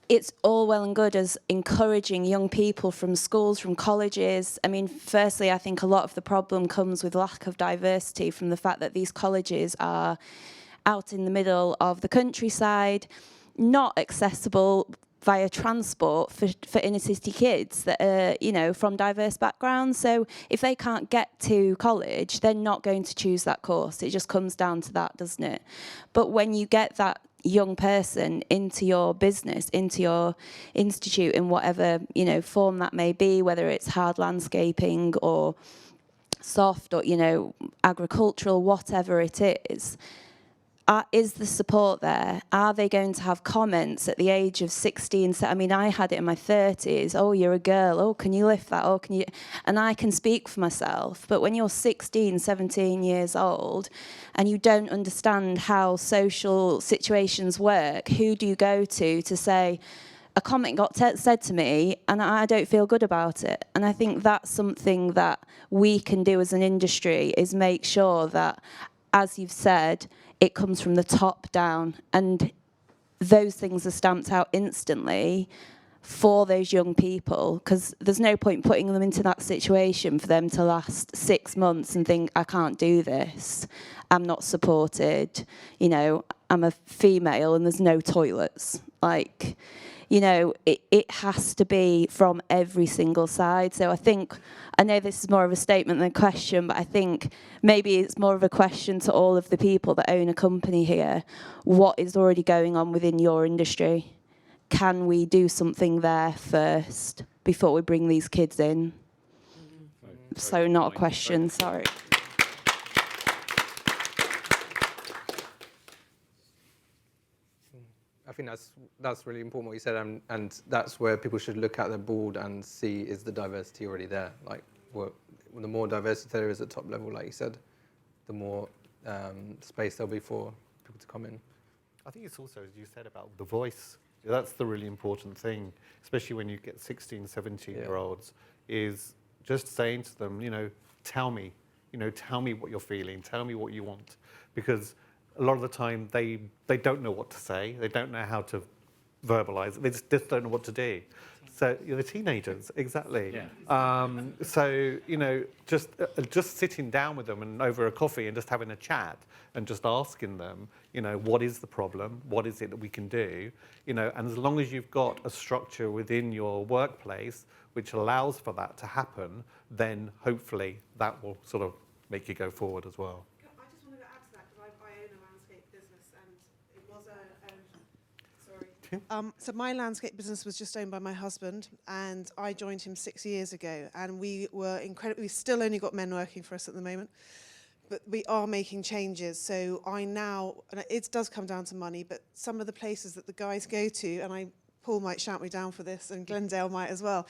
it's all well and good as encouraging young people from schools, from colleges. I mean, firstly, I think a lot of the problem comes with lack of diversity from the fact that these colleges are out in the middle of the countryside, not accessible via transport for inner city kids that are, you know, from diverse backgrounds. So if they can't get to college, they're not going to choose that course. It just comes down to that, doesn't it? But when you get that young person into your business, into your institute, in whatever, you know, form that may be, whether it's hard landscaping or soft or, you know, agricultural, whatever it is the support there? Are they going to have comments at the age of 16? I mean, I had it in my 30s. Oh, you're a girl. Oh, can you lift that? Oh, can you? And I can speak for myself. But when you're 16, 17 years old and you don't understand how social situations work, who do you go to say, a comment got said to me and I don't feel good about it? And I think that's something that we can do as an industry, is make sure that, as you've said, it comes from the top down, and those things are stamped out instantly for those young people, because there's no point putting them into that situation for them to last 6 months and think, I can't do this, I'm not supported, you know, I'm a female and there's no toilets. Like, you know, it has to be from every single side. So I know this is more of a statement than a question, but I think maybe it's more of a question to all of the people that own a company here. What is already going on within your industry? Can we do something there first before we bring these kids in? So not a question, sorry. I think that's really important what you said, and that's where people should look at the board and see, is the diversity already there? Like, the more diversity there is at top level, like you said, the more space there'll be for people to come in. I think it's also, as you said, about the voice. That's the really important thing, especially when you get 16, 17-year-olds, is just saying to them, you know, tell me what you're feeling, tell me what you want, because a lot of the time they don't know what to say, they don't know how to verbalize it, they just don't know what to do. So the teenagers, exactly. Yeah. So, you know, just sitting down with them and over a coffee and just having a chat and just asking them, you know, what is the problem? What is it that we can do? You know, and as long as you've got a structure within your workplace which allows for that to happen, then hopefully that will sort of make you go forward as well. I just wanted to add to that, because I own a landscape business, and it was so my landscape business was just owned by my husband, and I joined him 6 years ago, and we were incredible. We've still only got men working for us at the moment, but we are making changes. So and it does come down to money, but some of the places that the guys go to, and Paul might shout me down for this, and Glendale might as well,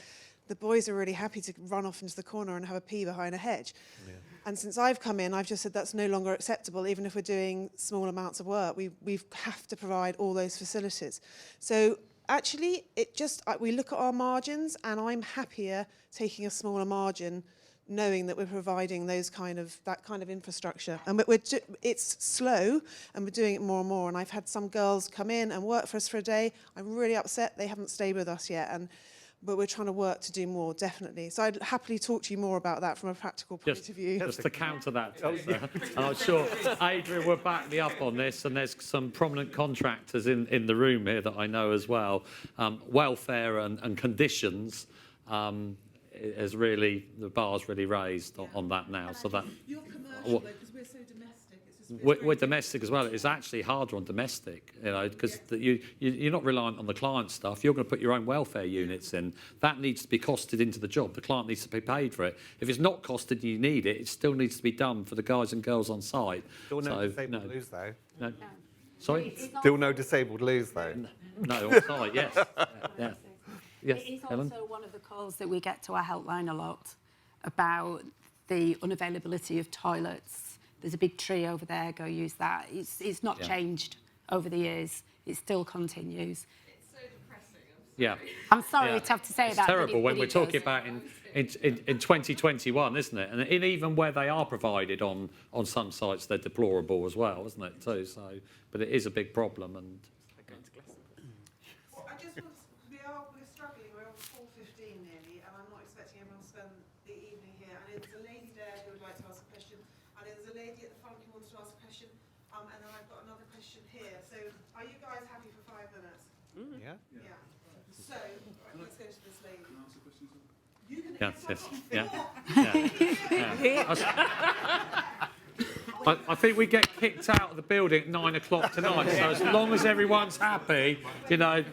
the boys are really happy to run off into the corner and have a pee behind a hedge. Yeah. And since I've come in, I've just said that's no longer acceptable. Even if we're doing small amounts of work, we have to provide all those facilities. So actually, we look at our margins, and I'm happier taking a smaller margin, knowing that we're providing that kind of infrastructure. And it's slow, and we're doing it more and more. And I've had some girls come in and work for us for a day. I'm really upset they haven't stayed with us yet, but we're trying to work to do more, definitely. So I'd happily talk to you more about that from a practical point of view. Just to counter that, and I'm sure Adrian will back me up on this, and there's some prominent contractors in the room here that I know as well. Welfare and conditions is really, the bar's really raised on that now. So that. You're commercial, though, because we're so domestic. It's just We're domestic as well. It's actually harder on domestic, you know, because you're not reliant on the client stuff. You're going to put your own welfare units in. That needs to be costed into the job. The client needs to be paid for it. If it's not costed and you need it, it still needs to be done for the guys and girls on site. Still no disabled lose, though. No. Sorry? Still no disabled lose, though. No, on site, yes. Yeah. Yes, it is Helen? also one of the calls that we get to our helpline a lot about the unavailability of toilets. There's a big tree over there, go use that. It's not changed over the years. It still continues. It's so depressing. Yeah. I'm sorry to have to say it's that. Terrible when we're talking about in 2021, isn't it? And even where they are provided on some sites, they're deplorable as well, isn't it? Too. So, but it is a big problem. And well, I just want we're struggling. We're on 4:15 nearly, and I'm not expecting everyone to spend the evening here. And there's a lady there who would like to ask a question. And there's a lady at the front who wants to ask a question. And then I've got another question here. So, are you guys happy for 5 minutes? Yeah. Yeah. So, right, let's go to this lady. Can I ask a question? You can I think we get kicked out of the building at 9 o'clock tonight. So as long as everyone's happy, you know,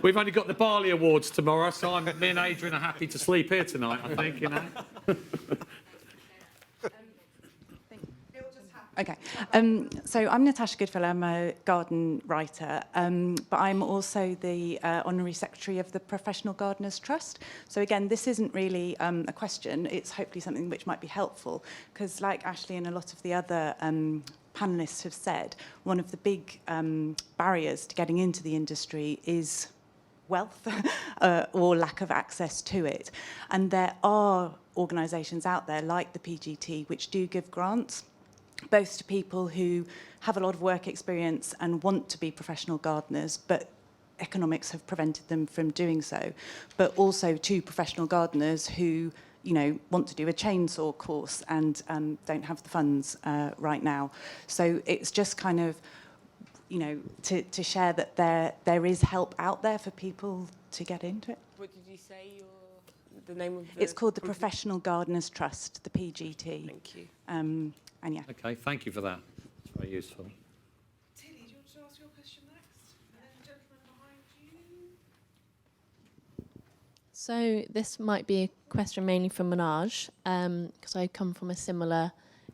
we've only got the Bali Awards tomorrow, so me and Adrian are happy to sleep here tonight, I think, you know. Okay, so I'm Natasha Goodfellow. I'm a garden writer, but I'm also the Honorary Secretary of the Professional Gardeners Trust. So again, this isn't really a question, it's hopefully something which might be helpful, because like Ashley and a lot of the other panellists have said, one of the big barriers to getting into the industry is wealth or lack of access to it. And there are organisations out there like the PGT which do give grants, both to people who have a lot of work experience and want to be professional gardeners, but economics have prevented them from doing so, but also to professional gardeners who, you know, want to do a chainsaw course and don't have the funds right now. So it's just kind of, you know, to share that there is help out there for people to get into it. What did you say? The name of the... It's called the Professional Gardeners Trust, the PGT. Thank you. And yeah. Okay, thank you for that. It's very useful. Tilly, do you want to ask your question next? And then the gentleman behind you. So this might be a question mainly for Manoj, because I come from a similar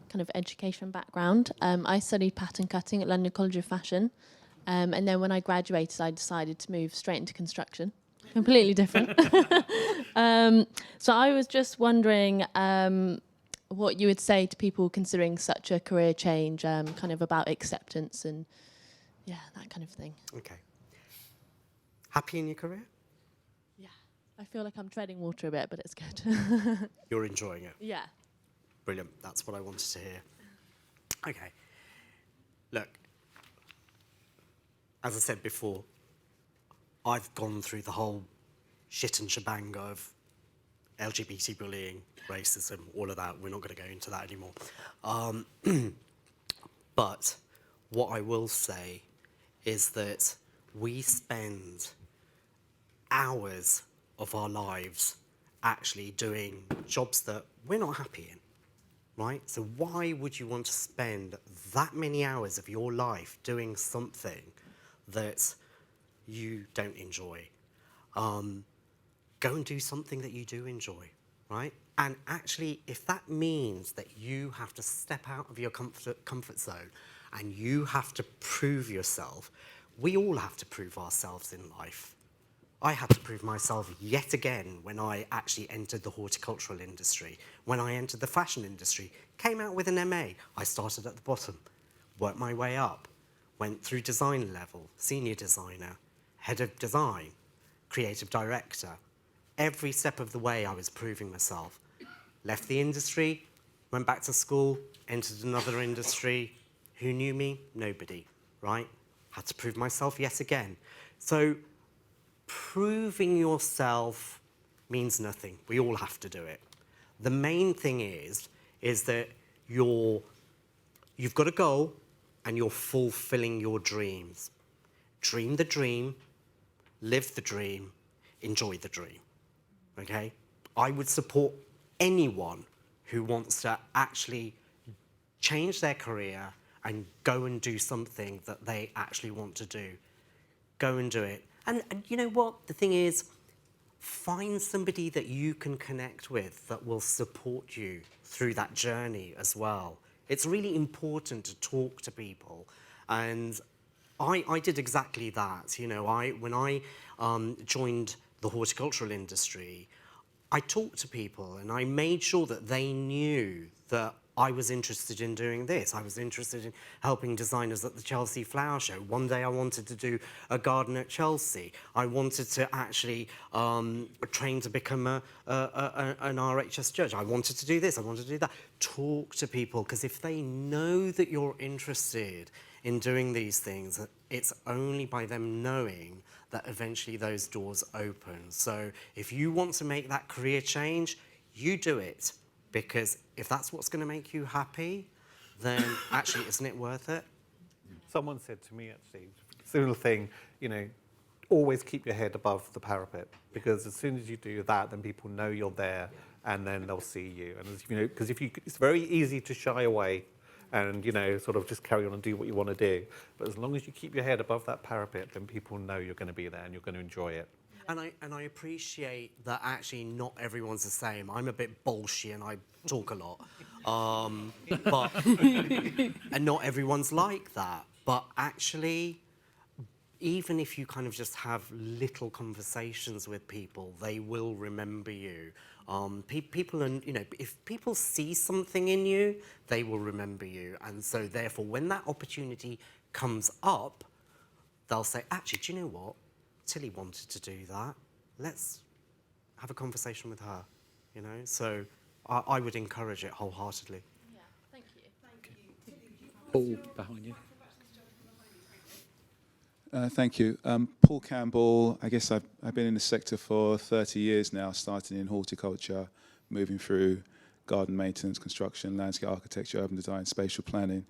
kind of education background. I studied pattern cutting at London College of Fashion, and then when I graduated, I decided to move straight into construction. Completely different. So I was just wondering what you would say to people considering such a career change, kind of about acceptance and, yeah, that kind of thing. Okay. Happy in your career? Yeah. I feel like I'm treading water a bit, but it's good. You're enjoying it? Yeah. Brilliant. That's what I wanted to hear. Okay. Look, as I said before, I've gone through the whole shit and shebang of LGBT bullying, racism, all of that. We're not going to go into that anymore. But what I will say is that we spend hours of our lives actually doing jobs that we're not happy in, right? So why would you want to spend that many hours of your life doing something that you don't enjoy? Go and do something that you do enjoy, right? And actually, if that means that you have to step out of your comfort zone and you have to prove yourself, we all have to prove ourselves in life. I had to prove myself yet again when I actually entered the horticultural industry. When I entered the fashion industry, came out with an MA. I started at the bottom, worked my way up, went through design level, senior designer, head of design, creative director. Every step of the way I was proving myself. Left the industry, went back to school, entered another industry. Who knew me? Nobody, right? Had to prove myself yet again. So proving yourself means nothing. We all have to do it. The main thing is that you've got a goal and you're fulfilling your dreams. Dream the dream, live the dream, enjoy the dream. Okay? I would support anyone who wants to actually change their career and go and do something that they actually want to do. Go and do it. And you know what? The thing is, find somebody that you can connect with that will support you through that journey as well. It's really important to talk to people. And I did exactly that. You know, when I joined the horticultural industry, I talked to people and I made sure that they knew that I was interested in doing this. I was interested in helping designers at the Chelsea Flower Show. One day I wanted to do a garden at Chelsea. I wanted to actually train to become an RHS judge. I wanted to do this, I wanted to do that. Talk to people, because if they know that you're interested in doing these things, it's only by them knowing that eventually those doors open. So if you want to make that career change, you do it. Because if that's what's going to make you happy, then actually, isn't it worth it? Someone said to me, actually, similar thing, you know, always keep your head above the parapet, because as soon as you do that, then people know you're there, and then they'll see you. And you know, because it's very easy to shy away, and you know, sort of just carry on and do what you want to do. But as long as you keep your head above that parapet, then people know you're going to be there and you're going to enjoy it. And I appreciate that actually not everyone's the same. I'm a bit bolshy and I talk a lot. But and not everyone's like that. But actually, even if you kind of just have little conversations with people, they will remember you. People, and you know, if people see something in you, they will remember you. And so therefore, when that opportunity comes up, they'll say, actually, do you know what? Tilly wanted to do that. Let's have a conversation with her, you know? So I would encourage it wholeheartedly. Yeah, thank you. Paul, behind you. Thank you. Paul Campbell. I guess I've been in the sector for 30 years now, starting in horticulture, moving through garden maintenance, construction, landscape architecture, urban design, spatial planning.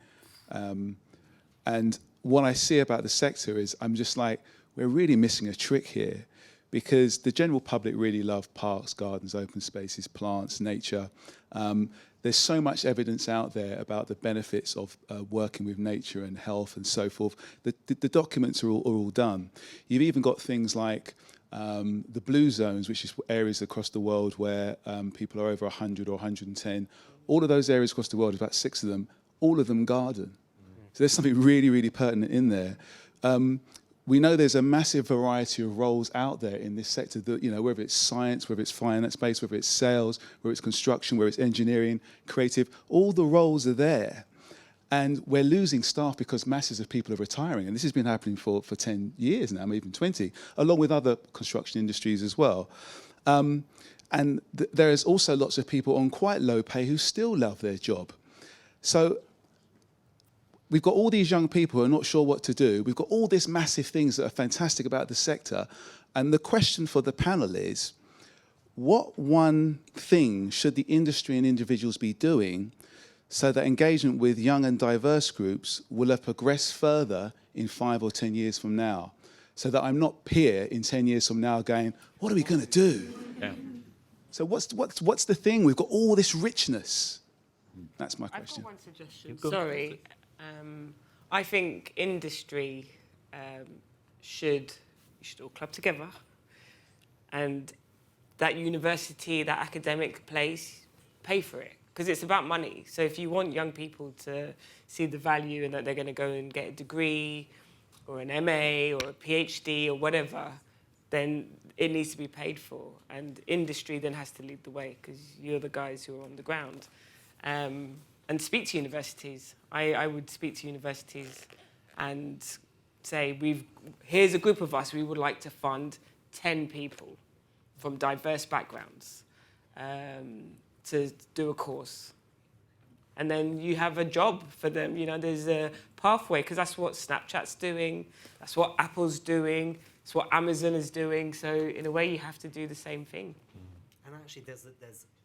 And what I see about the sector is I'm just like, we're really missing a trick here, because the general public really love parks, gardens, open spaces, plants, nature. There's so much evidence out there about the benefits of working with nature and health and so forth. The documents are all done. You've even got things like the blue zones, which is areas across the world where people are over 100 or 110. All of those areas across the world, about 6 of them, all of them garden. So there's something really, really pertinent in there. We know there's a massive variety of roles out there in this sector, that, you know, whether it's science, whether it's finance based, whether it's sales, whether it's construction, whether it's engineering, creative, all the roles are there. And we're losing staff because masses of people are retiring. And this has been happening for 10 years now, maybe even 20, along with other construction industries as well. And there's also lots of people on quite low pay who still love their job. So we've got all these young people who are not sure what to do. We've got all these massive things that are fantastic about the sector. And the question for the panel is, what one thing should the industry and individuals be doing so that engagement with young and diverse groups will have progressed further in 5 or 10 years from now? So that I'm not here in 10 years from now going, what are we going to do? Yeah. So what's the thing? We've got all this richness. That's my question. I've got one suggestion. Sorry. I think industry should all club together, and that university, that academic place, pay for it, because it's about money. So if you want young people to see the value and that they're going to go and get a degree or an MA or a PhD or whatever, then it needs to be paid for. And industry then has to lead the way, because you're the guys who are on the ground. And speak to universities. I would speak to universities and say, here's a group of us, we would like to fund 10 people from diverse backgrounds to do a course. And then you have a job for them. You know, there's a pathway, because that's what Snapchat's doing, that's what Apple's doing, it's what Amazon is doing. So in a way, you have to do the same thing. And actually, there's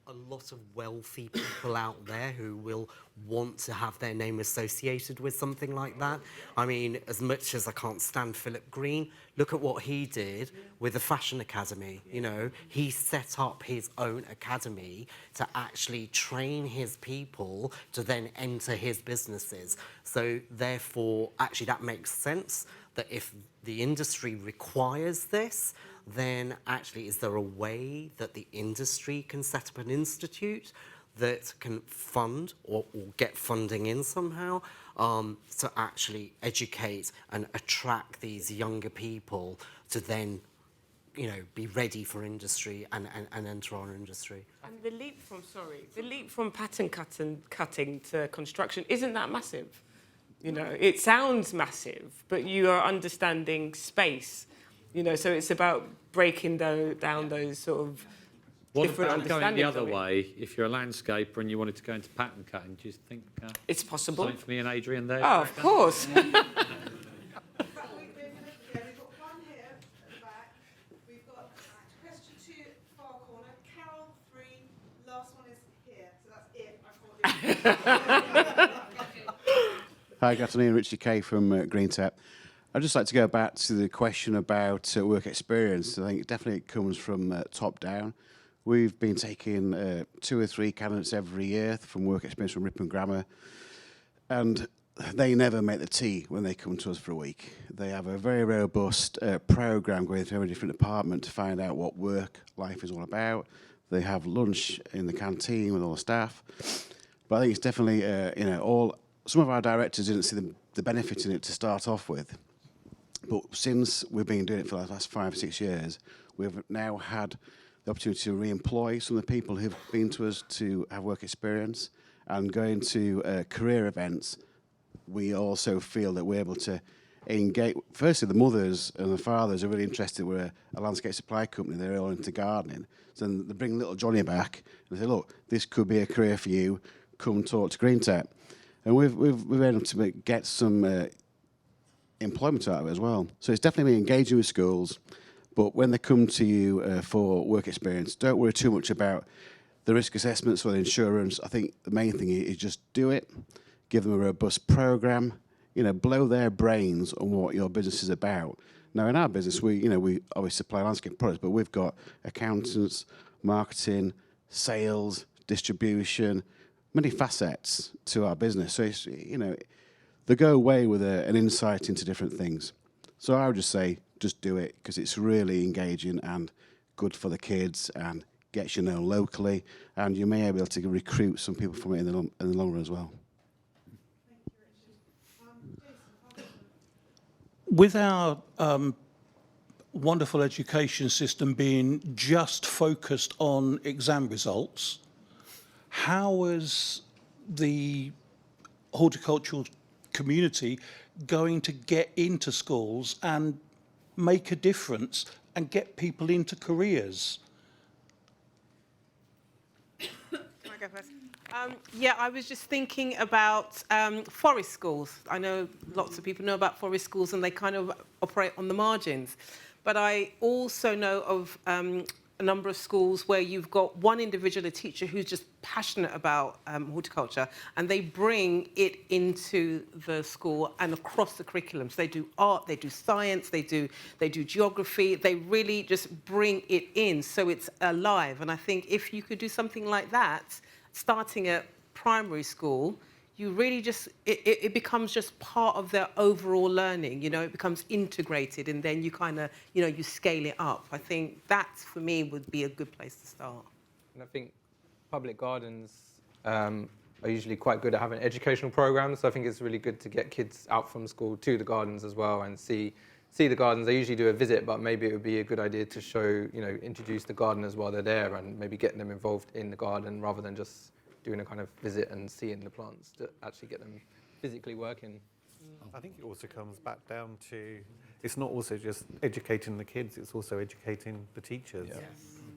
a lot of wealthy people out there who will want to have their name associated with something like that. I mean, as much as I can't stand Philip Green, look at what he did with the Fashion Academy. You know, he set up his own academy to actually train his people to then enter his businesses. So therefore, actually that makes sense that if the industry requires this, then actually is there a way that the industry can set up an institute that can fund or get funding in somehow to actually educate and attract these younger people to then, you know, be ready for industry and enter our industry? And the leap from pattern cutting to construction, isn't that massive? You know, it sounds massive, but you are understanding space. You know, so it's about breaking down those sort of What different about going the understandings other of it. way? If you're a landscaper and you wanted to go into pattern cutting, do you think it's possible? Something for me and Adrian there? Oh, of course. We've got one here at the back. We've got question 2, far corner. Carol, 3. Last one is here. So that's it. Hi, good afternoon. Richie Kay from Green Tech. I'd just like to go back to the question about work experience. I think it definitely comes from top down. We've been taking 2 or 3 candidates every year from work experience from Ripon Grammar, and they never make the tea when they come to us for a week. They have a very robust programme going through every different department to find out what work life is all about. They have lunch in the canteen with all the staff. But I think it's definitely, you know, some of our directors didn't see the benefit in it to start off with. But since we've been doing it for the last 5 or 6 years, we've now had the opportunity to re-employ some of the people who've been to us to have work experience, and going to career events. We also feel that we're able to engage. Firstly, the mothers and the fathers are really interested. We're a landscape supply company. They're all into gardening. So they bring little Johnny back and say, look, this could be a career for you. Come talk to Green Tech. And we've been able to get some employment out of it as well. So it's definitely engaging with schools, but when they come to you for work experience, don't worry too much about the risk assessments or the insurance. I think the main thing is just do it, give them a robust program, you know, blow their brains on what your business is about. Now, in our business, we always supply landscape products, but we've got accountants, marketing, sales, distribution, many facets to our business. So it's, you know, they go away with an insight into different things. So I would just say, just do it, because it's really engaging and good for the kids and gets you known locally, and you may be able to recruit some people from it in the long run as well. With our wonderful education system being just focused on exam results, how is the horticultural community going to get into schools and make a difference and get people into careers? Can I go first? Yeah, I was just thinking about forest schools. I know lots of people know about forest schools and they kind of operate on the margins. But I also know of a number of schools where you've got one individual, a teacher, who's just passionate about horticulture, and they bring it into the school and across the curriculum. So they do art, they do science, they do geography. They really just bring it in so it's alive. And I think if you could do something like that, starting at primary school, you really just, it becomes just part of their overall learning, you know, it becomes integrated, and then you kind of, you know, you scale it up. I think that, for me, would be a good place to start. And I think public gardens are usually quite good at having educational programs, so I think it's really good to get kids out from school to the gardens as well and see the gardens. They usually do a visit, but maybe it would be a good idea to show, you know, introduce the gardeners while they're there and maybe getting them involved in the garden rather than just doing a kind of visit and seeing the plants, to actually get them physically working. I think it also comes back down to, it's not also just educating the kids, it's also educating the teachers. Yes.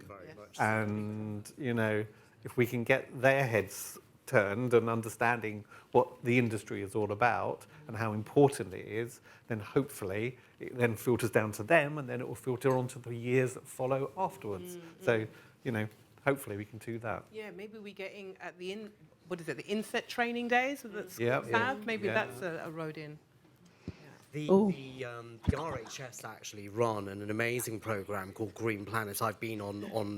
Very much. And, you know, if we can get their heads turned and understanding what the industry is all about and how important it is, then hopefully it then filters down to them, and then it will filter onto the years that follow afterwards. So, you know, hopefully we can do that. Yeah, maybe we get in at the the inset training days that schools Yeah, yeah. have? Maybe Yeah. that's a road in. The RHS actually run an amazing program called Green Planet. I've been on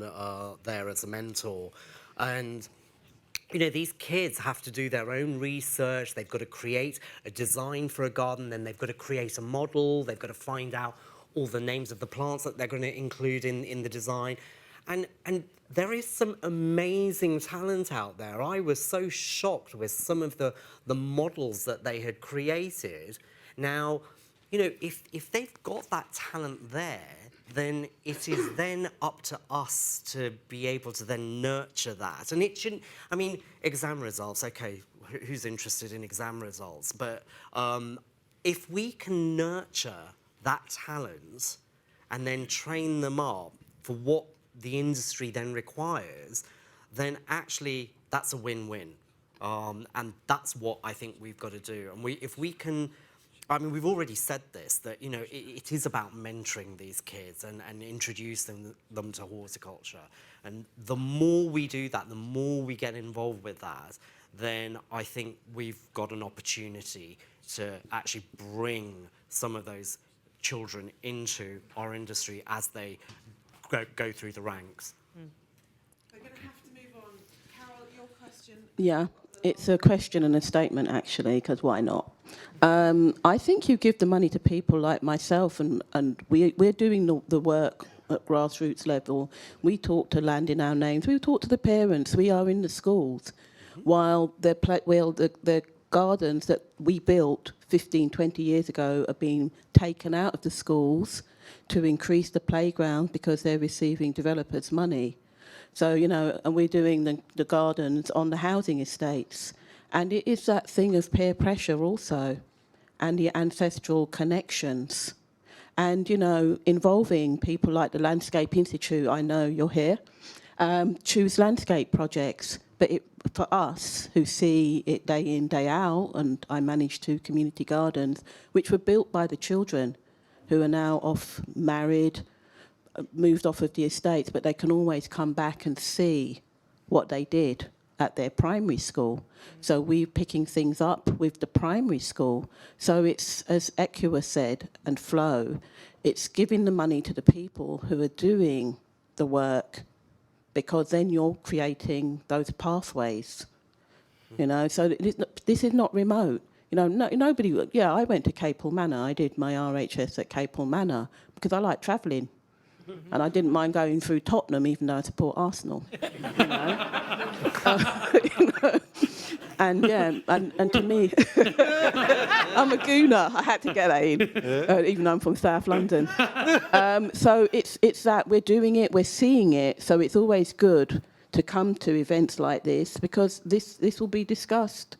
there as a mentor, and you know, these kids have to do their own research. They've got to create a design for a garden, then they've got to create a model. They've got to find out all the names of the plants that they're going to include in the design, and there is some amazing talent out there. I was so shocked with some of the models that they had created. Now, you know, if they've got that talent there, then it is then up to us to be able to then nurture that. And it shouldn't, I mean, exam results, okay, who's interested in exam results? But if we can nurture that talent and then train them up for what the industry then requires, then actually that's a win-win. And that's what I think we've got to do. And if we can, I mean, we've already said this, that, you know, it is about mentoring these kids and introducing them to horticulture. And the more we do that, the more we get involved with that, then I think we've got an opportunity to actually bring some of those children into our industry as they go through the ranks. We're going to have to move on. Carol, your question. Yeah, it's a question and a statement, actually, because why not? I think you give the money to people like myself, and we're doing the work at grassroots level. We talk to land in our names. We talk to the parents. We are in the schools. While the gardens that we built 15, 20 years ago are being taken out of the schools to increase the playground because they're receiving developers' money. So, you know, and we're doing the gardens on the housing estates. And it is that thing of peer pressure also, and the ancestral connections. And, you know, involving people like the Landscape Institute, I know you're here, choose landscape projects. But for us, who see it day in, day out, and I manage 2 community gardens, which were built by the children, who are now off married, moved off of the estates, but they can always come back and see what they did at their primary school. So we're picking things up with the primary school. So it's, as Ekua said, and Flo, it's giving the money to the people who are doing the work, because then you're creating those pathways, you know. So this is not remote. You know, nobody, yeah, I went to Capel Manor. I did my RHS at Capel Manor because I like travelling. And I didn't mind going through Tottenham, even though I support Arsenal. You know? You know? And yeah, and to me, I'm a gooner. I had to get that in, even though I'm from South London. So it's that we're doing it, we're seeing it. So it's always good to come to events like this, because this will be discussed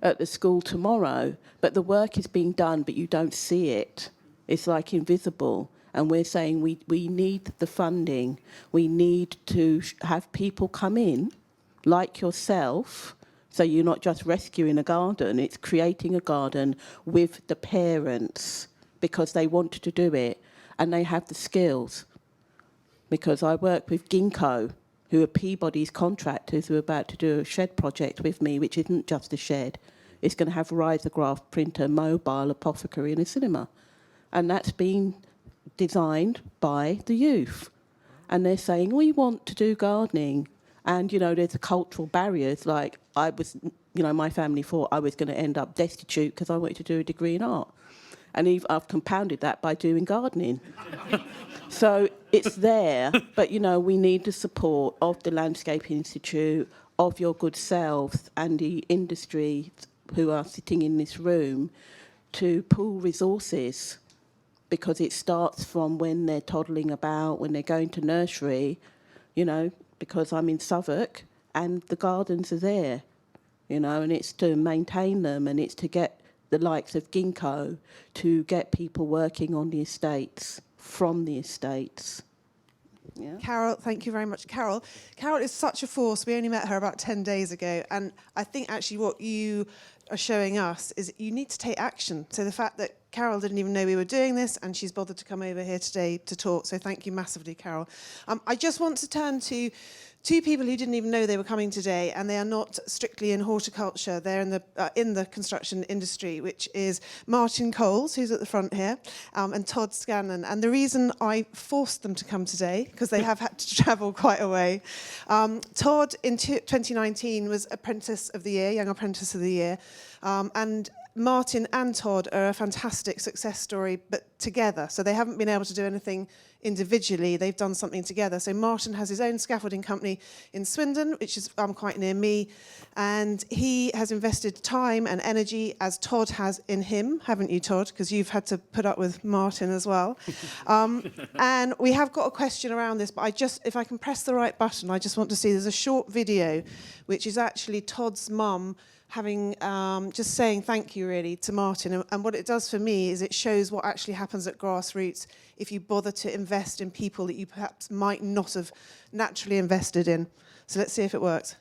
at the school tomorrow. But the work is being done, but you don't see it. It's like invisible. And we're saying we need the funding. We need to have people come in, like yourself. So you're not just rescuing a garden, it's creating a garden with the parents because they wanted to do it and they have the skills. Because I work with Ginkgo, who are Peabody's contractors, who are about to do a shed project with me, which isn't just a shed. It's going to have a risograph printer, mobile, apothecary and a cinema. And that's been designed by the youth. And they're saying, we want to do gardening. And, you know, there's cultural barriers. Like, I was, you know, my family thought I was going to end up destitute because I wanted to do a degree in art. And I've compounded that by doing gardening. So it's there, but, you know, we need the support of the Landscape Institute, of your good selves and the industry who are sitting in this room to pool resources, because it starts from when they're toddling about, when they're going to nursery, you know, because I'm in Southwark and the gardens are there, you know, and it's to maintain them, and it's to get the likes of Ginkgo to get people working on the estates, from the estates. Yeah. Carol, thank you very much. Carol is such a force. We only met her about 10 days ago. And I think actually what you are showing us is you need to take action. So the fact that Carol didn't even know we were doing this, and she's bothered to come over here today to talk. So thank you massively, Carol. I just want to turn to two people who didn't even know they were coming today, and they are not strictly in horticulture. They're in the construction industry, which is Martin Coles, who's at the front here, and Todd Scanlon. And the reason I forced them to come today, because they have had to travel quite a way. Todd, in 2019, was Apprentice of the Year, Young Apprentice of the Year. And Martin and Todd are a fantastic success story, but together. So they haven't been able to do anything individually. They've done something together. So Martin has his own scaffolding company in Swindon, which is quite near me. And he has invested time and energy, as Todd has in him, haven't you, Todd? Because you've had to put up with Martin as well. And we have got a question around this, but if I can press the right button, I just want to see, there's a short video, which is actually Todd's mum having just saying thank you really to Martin, and what it does for me is it shows what actually happens at grassroots if you bother to invest in people that you perhaps might not have naturally invested in. So let's see if it works.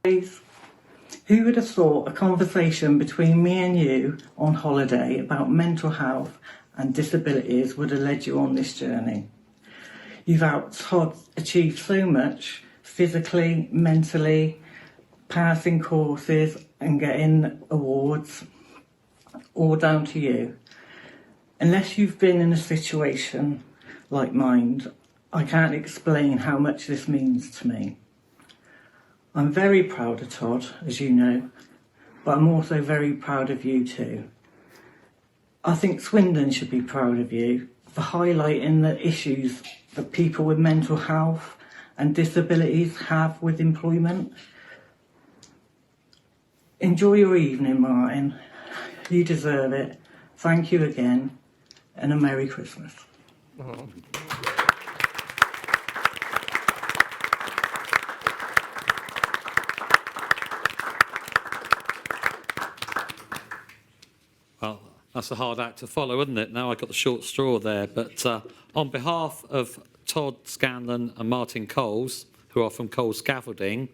Who would have thought a conversation between me and you on holiday about mental health and disabilities would have led you on this journey? You've achieved so much physically, mentally, passing courses and getting awards, all down to you. Unless you've been in a situation like mine, I can't explain how much this means to me. I'm very proud of Todd, as you know, but I'm also very proud of you too. I think Swindon should be proud of you for highlighting the issues that people with mental health and disabilities have with employment. Enjoy your evening, Martin. You deserve it. Thank you again, and a Merry Christmas. Oh. Well, that's a hard act to follow, isn't it? Now I got the short straw there, but on behalf of Todd Scanlon and Martin Coles, who are from Coles Scaffolding,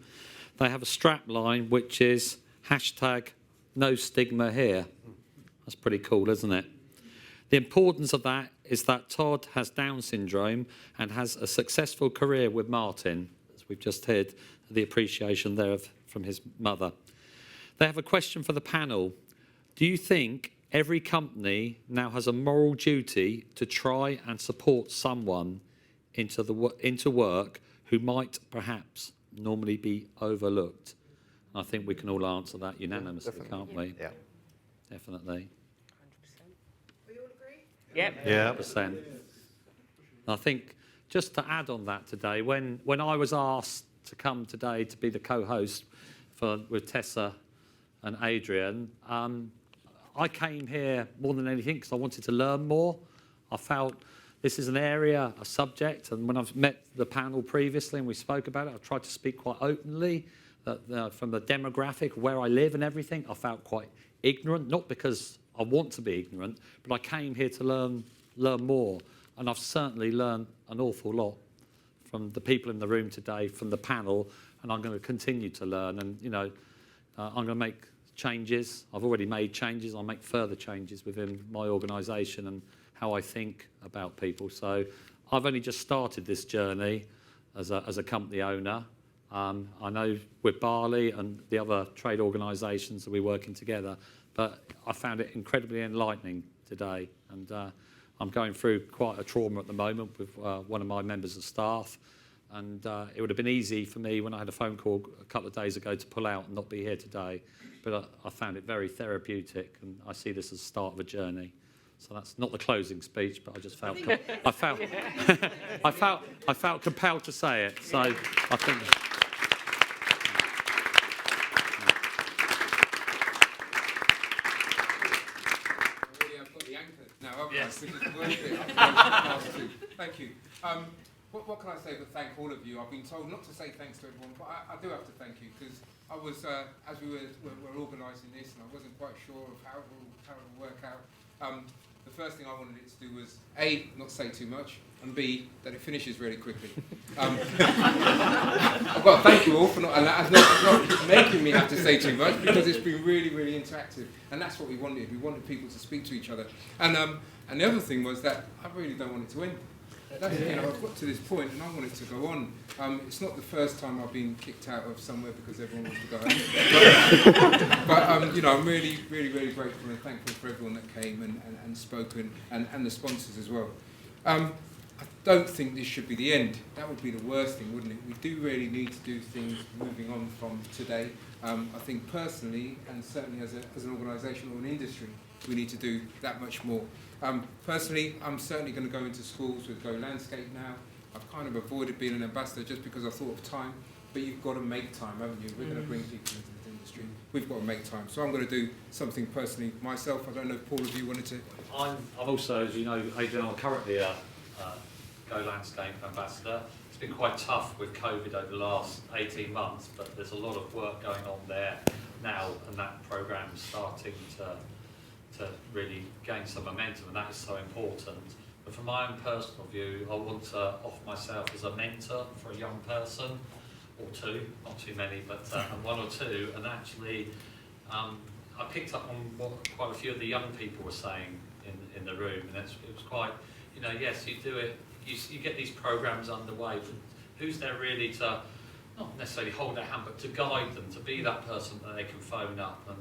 they have a strap line which is #No Stigma Here. That's pretty cool, isn't it? The importance of that is that Todd has Down syndrome and has a successful career with Martin, as we've just heard the appreciation there from his mother. They have a question for the panel. Do you think every company now has a moral duty to try and support someone into work who might perhaps normally be overlooked? I think we can all answer that unanimously, can't we? Yeah. Definitely. 100%. We all agree? Yep. Yeah. 100%. I think just to add on that today, when I was asked to come today to be the co-host with Tessa and Adrian, I came here more than anything because I wanted to learn more. I felt this is an area, a subject, and when I've met the panel previously and we spoke about it, I've tried to speak quite openly from the demographic, where I live and everything. I felt quite ignorant, not because I want to be ignorant, but I came here to learn more, and I've certainly learned an awful lot from the people in the room today, from the panel, and I'm going to continue to learn, and I'm going to make changes. I've already made changes. I'll make further changes within my organisation and how I think about people. So I've only just started this journey as a company owner. I know with Bali and the other trade organisations that we're working together, but I found it incredibly enlightening today. And I'm going through quite a trauma at the moment with one of my members of staff. And it would have been easy for me when I had a phone call a couple of days ago to pull out and not be here today. But I found it very therapeutic, and I see this as the start of a journey. So that's not the closing speech, but I just felt I felt compelled to say it. So I think. I've got the anchor now, haven't Yes. I? Thank you. What can I say but thank all of you? I've been told not to say thanks to everyone, but I do have to thank you, because I was, as we were organising this, and I wasn't quite sure of how it will work out. the first thing I wanted it to do was A, not say too much, and B, that it finishes really quickly. I've got to thank you all for not making me have to say too much, because it's been really, really interactive, and that's what we wanted. We wanted people to speak to each other, and the other thing was that I really don't want it to end. That's, you know, I've got to this point, and I want it to go on. It's not the first time I've been kicked out of somewhere because everyone wants to go home. But you know, I'm really, really, really grateful and thankful for everyone that came and spoke, and the sponsors as well. I don't think this should be the end. That would be the worst thing, wouldn't it? We do really need to do things moving on from today. I think personally, and certainly as an organisation or an industry, we need to do that much more. Personally, I'm certainly going to go into schools with Go Landscape now. I've kind of avoided being an ambassador just because I thought of time, but you've got to make time, haven't you? We're going to bring people into the industry. We've got to make time. So I'm going to do something personally myself. I don't know if Paul, if you wanted to. I'm also, as you know, Adrian, I'm currently a Go Landscape ambassador. It's been quite tough with COVID over the last 18 months, but there's a lot of work going on there now, and that programme's starting to really gain some momentum, and that is so important. But from my own personal view, I want to offer myself as a mentor for a young person, or two, not too many, but one or two, and actually I picked up on what quite a few of the young people were saying in the room, and it was quite, you know, yes, you do it, you get these programs underway, but who's there really to, not necessarily hold their hand, but to guide them, to be that person that they can phone up and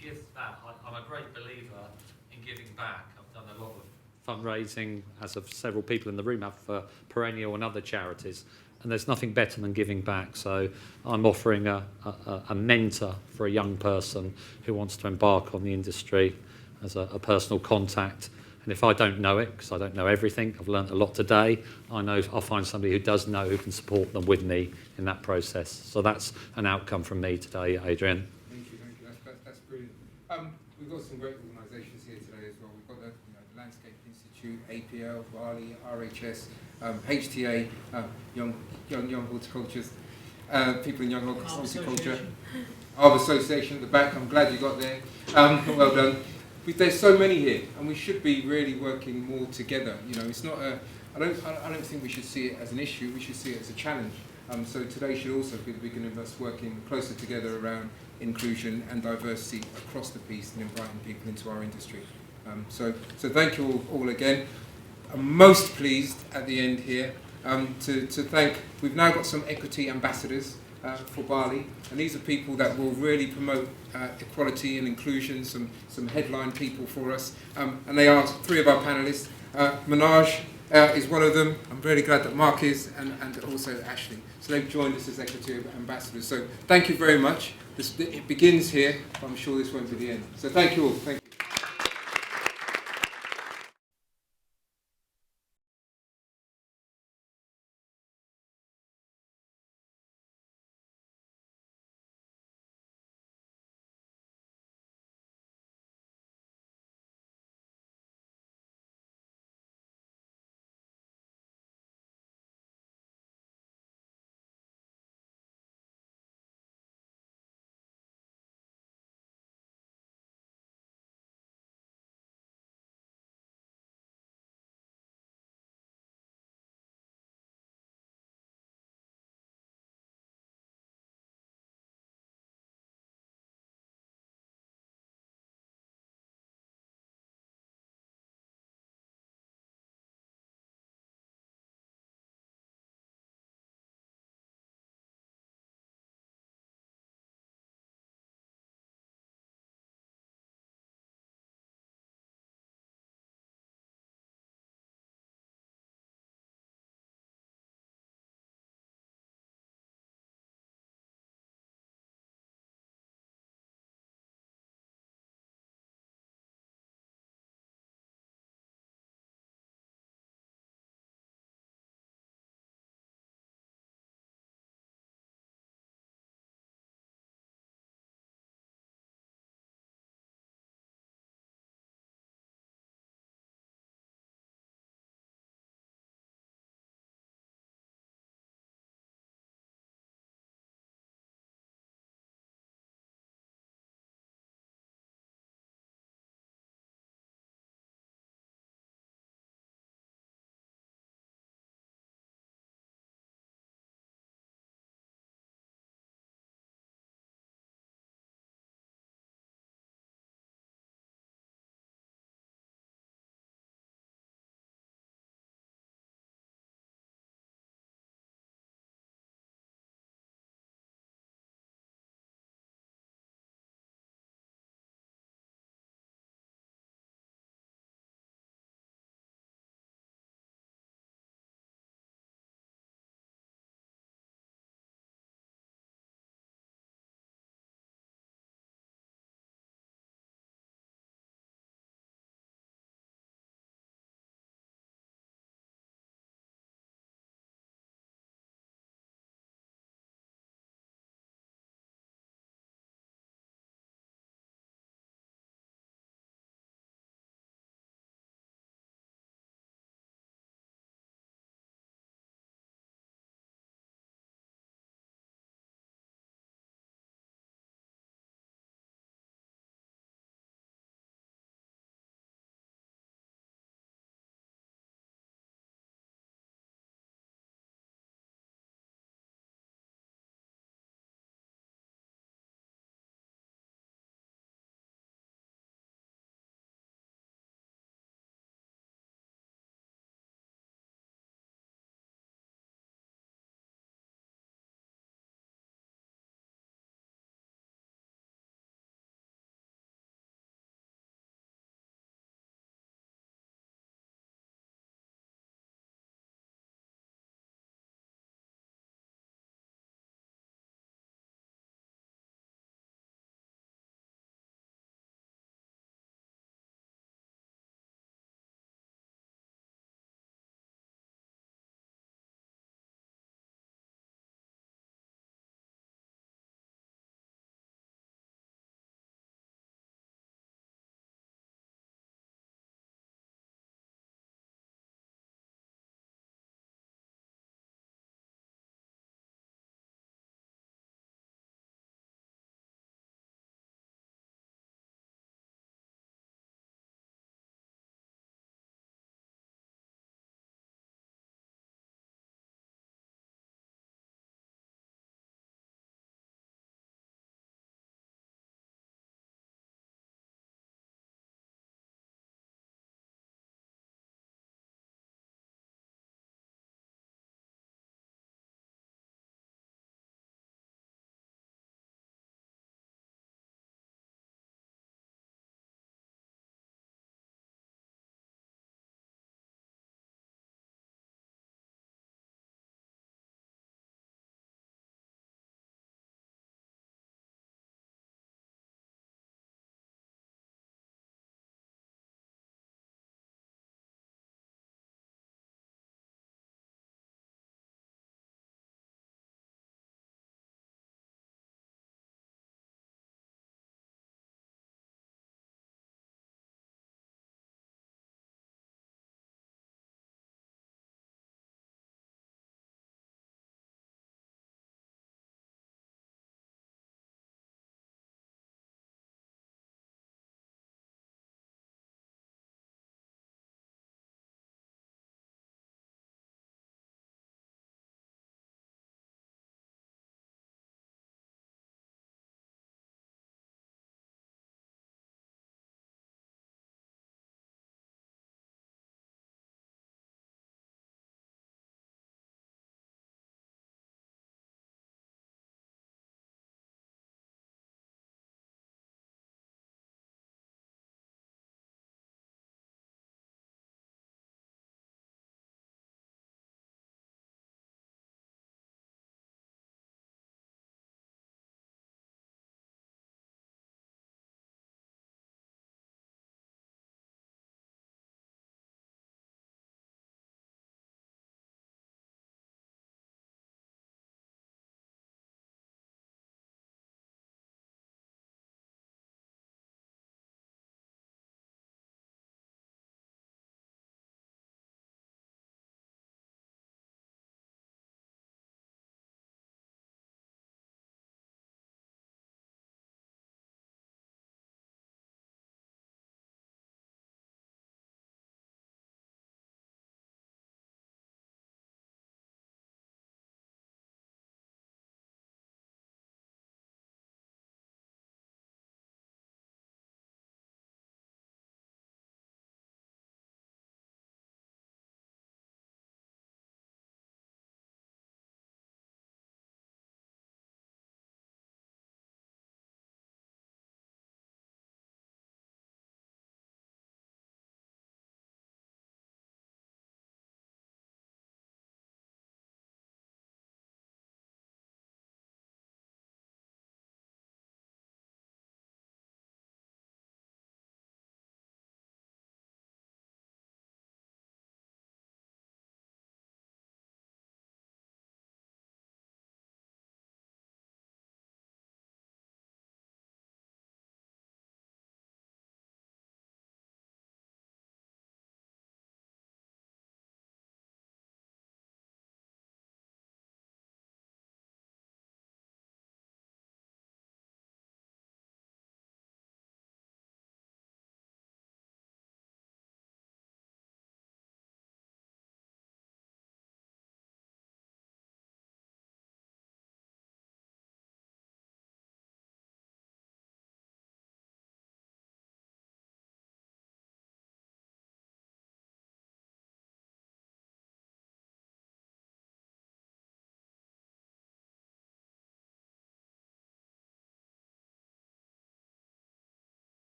give that. I'm a great believer in giving back. I've done a lot of fundraising, as of several people in the room have, for Perennial and other charities, and there's nothing better than giving back. So I'm offering a mentor for a young person who wants to embark on the industry as a personal contact. And if I don't know it, because I don't know everything, I've learned a lot today, I know I'll find somebody who does know, who can support them with me in that process. So that's an outcome from me today, Adrian. Thank you. That's brilliant. We've got some great organisations here today as well. We've got the Landscape Institute, APL, Bali, RHS, HTA, young horticultures, people in young horticulture, Arb Association at the back. I'm glad you got there. Well done. There's so many here, and we should be really working more together. You know, it's not a. I don't think we should see it as an issue. We should see it as a challenge. So today should also be the beginning of us working closer together around inclusion and diversity across the piece and inviting people into our industry. So thank you all again. I'm most pleased at the end here to thank. We've now got some equity ambassadors for Bali, and these are people that will really promote equality and inclusion, some headline people for us, and they are three of our panellists. Manoj is one of them. I'm really glad that Mark is, and also Ashley. So they've joined us as equity ambassadors. So thank you very much. It begins here, but I'm sure this won't be the end. So thank you all. Thank you.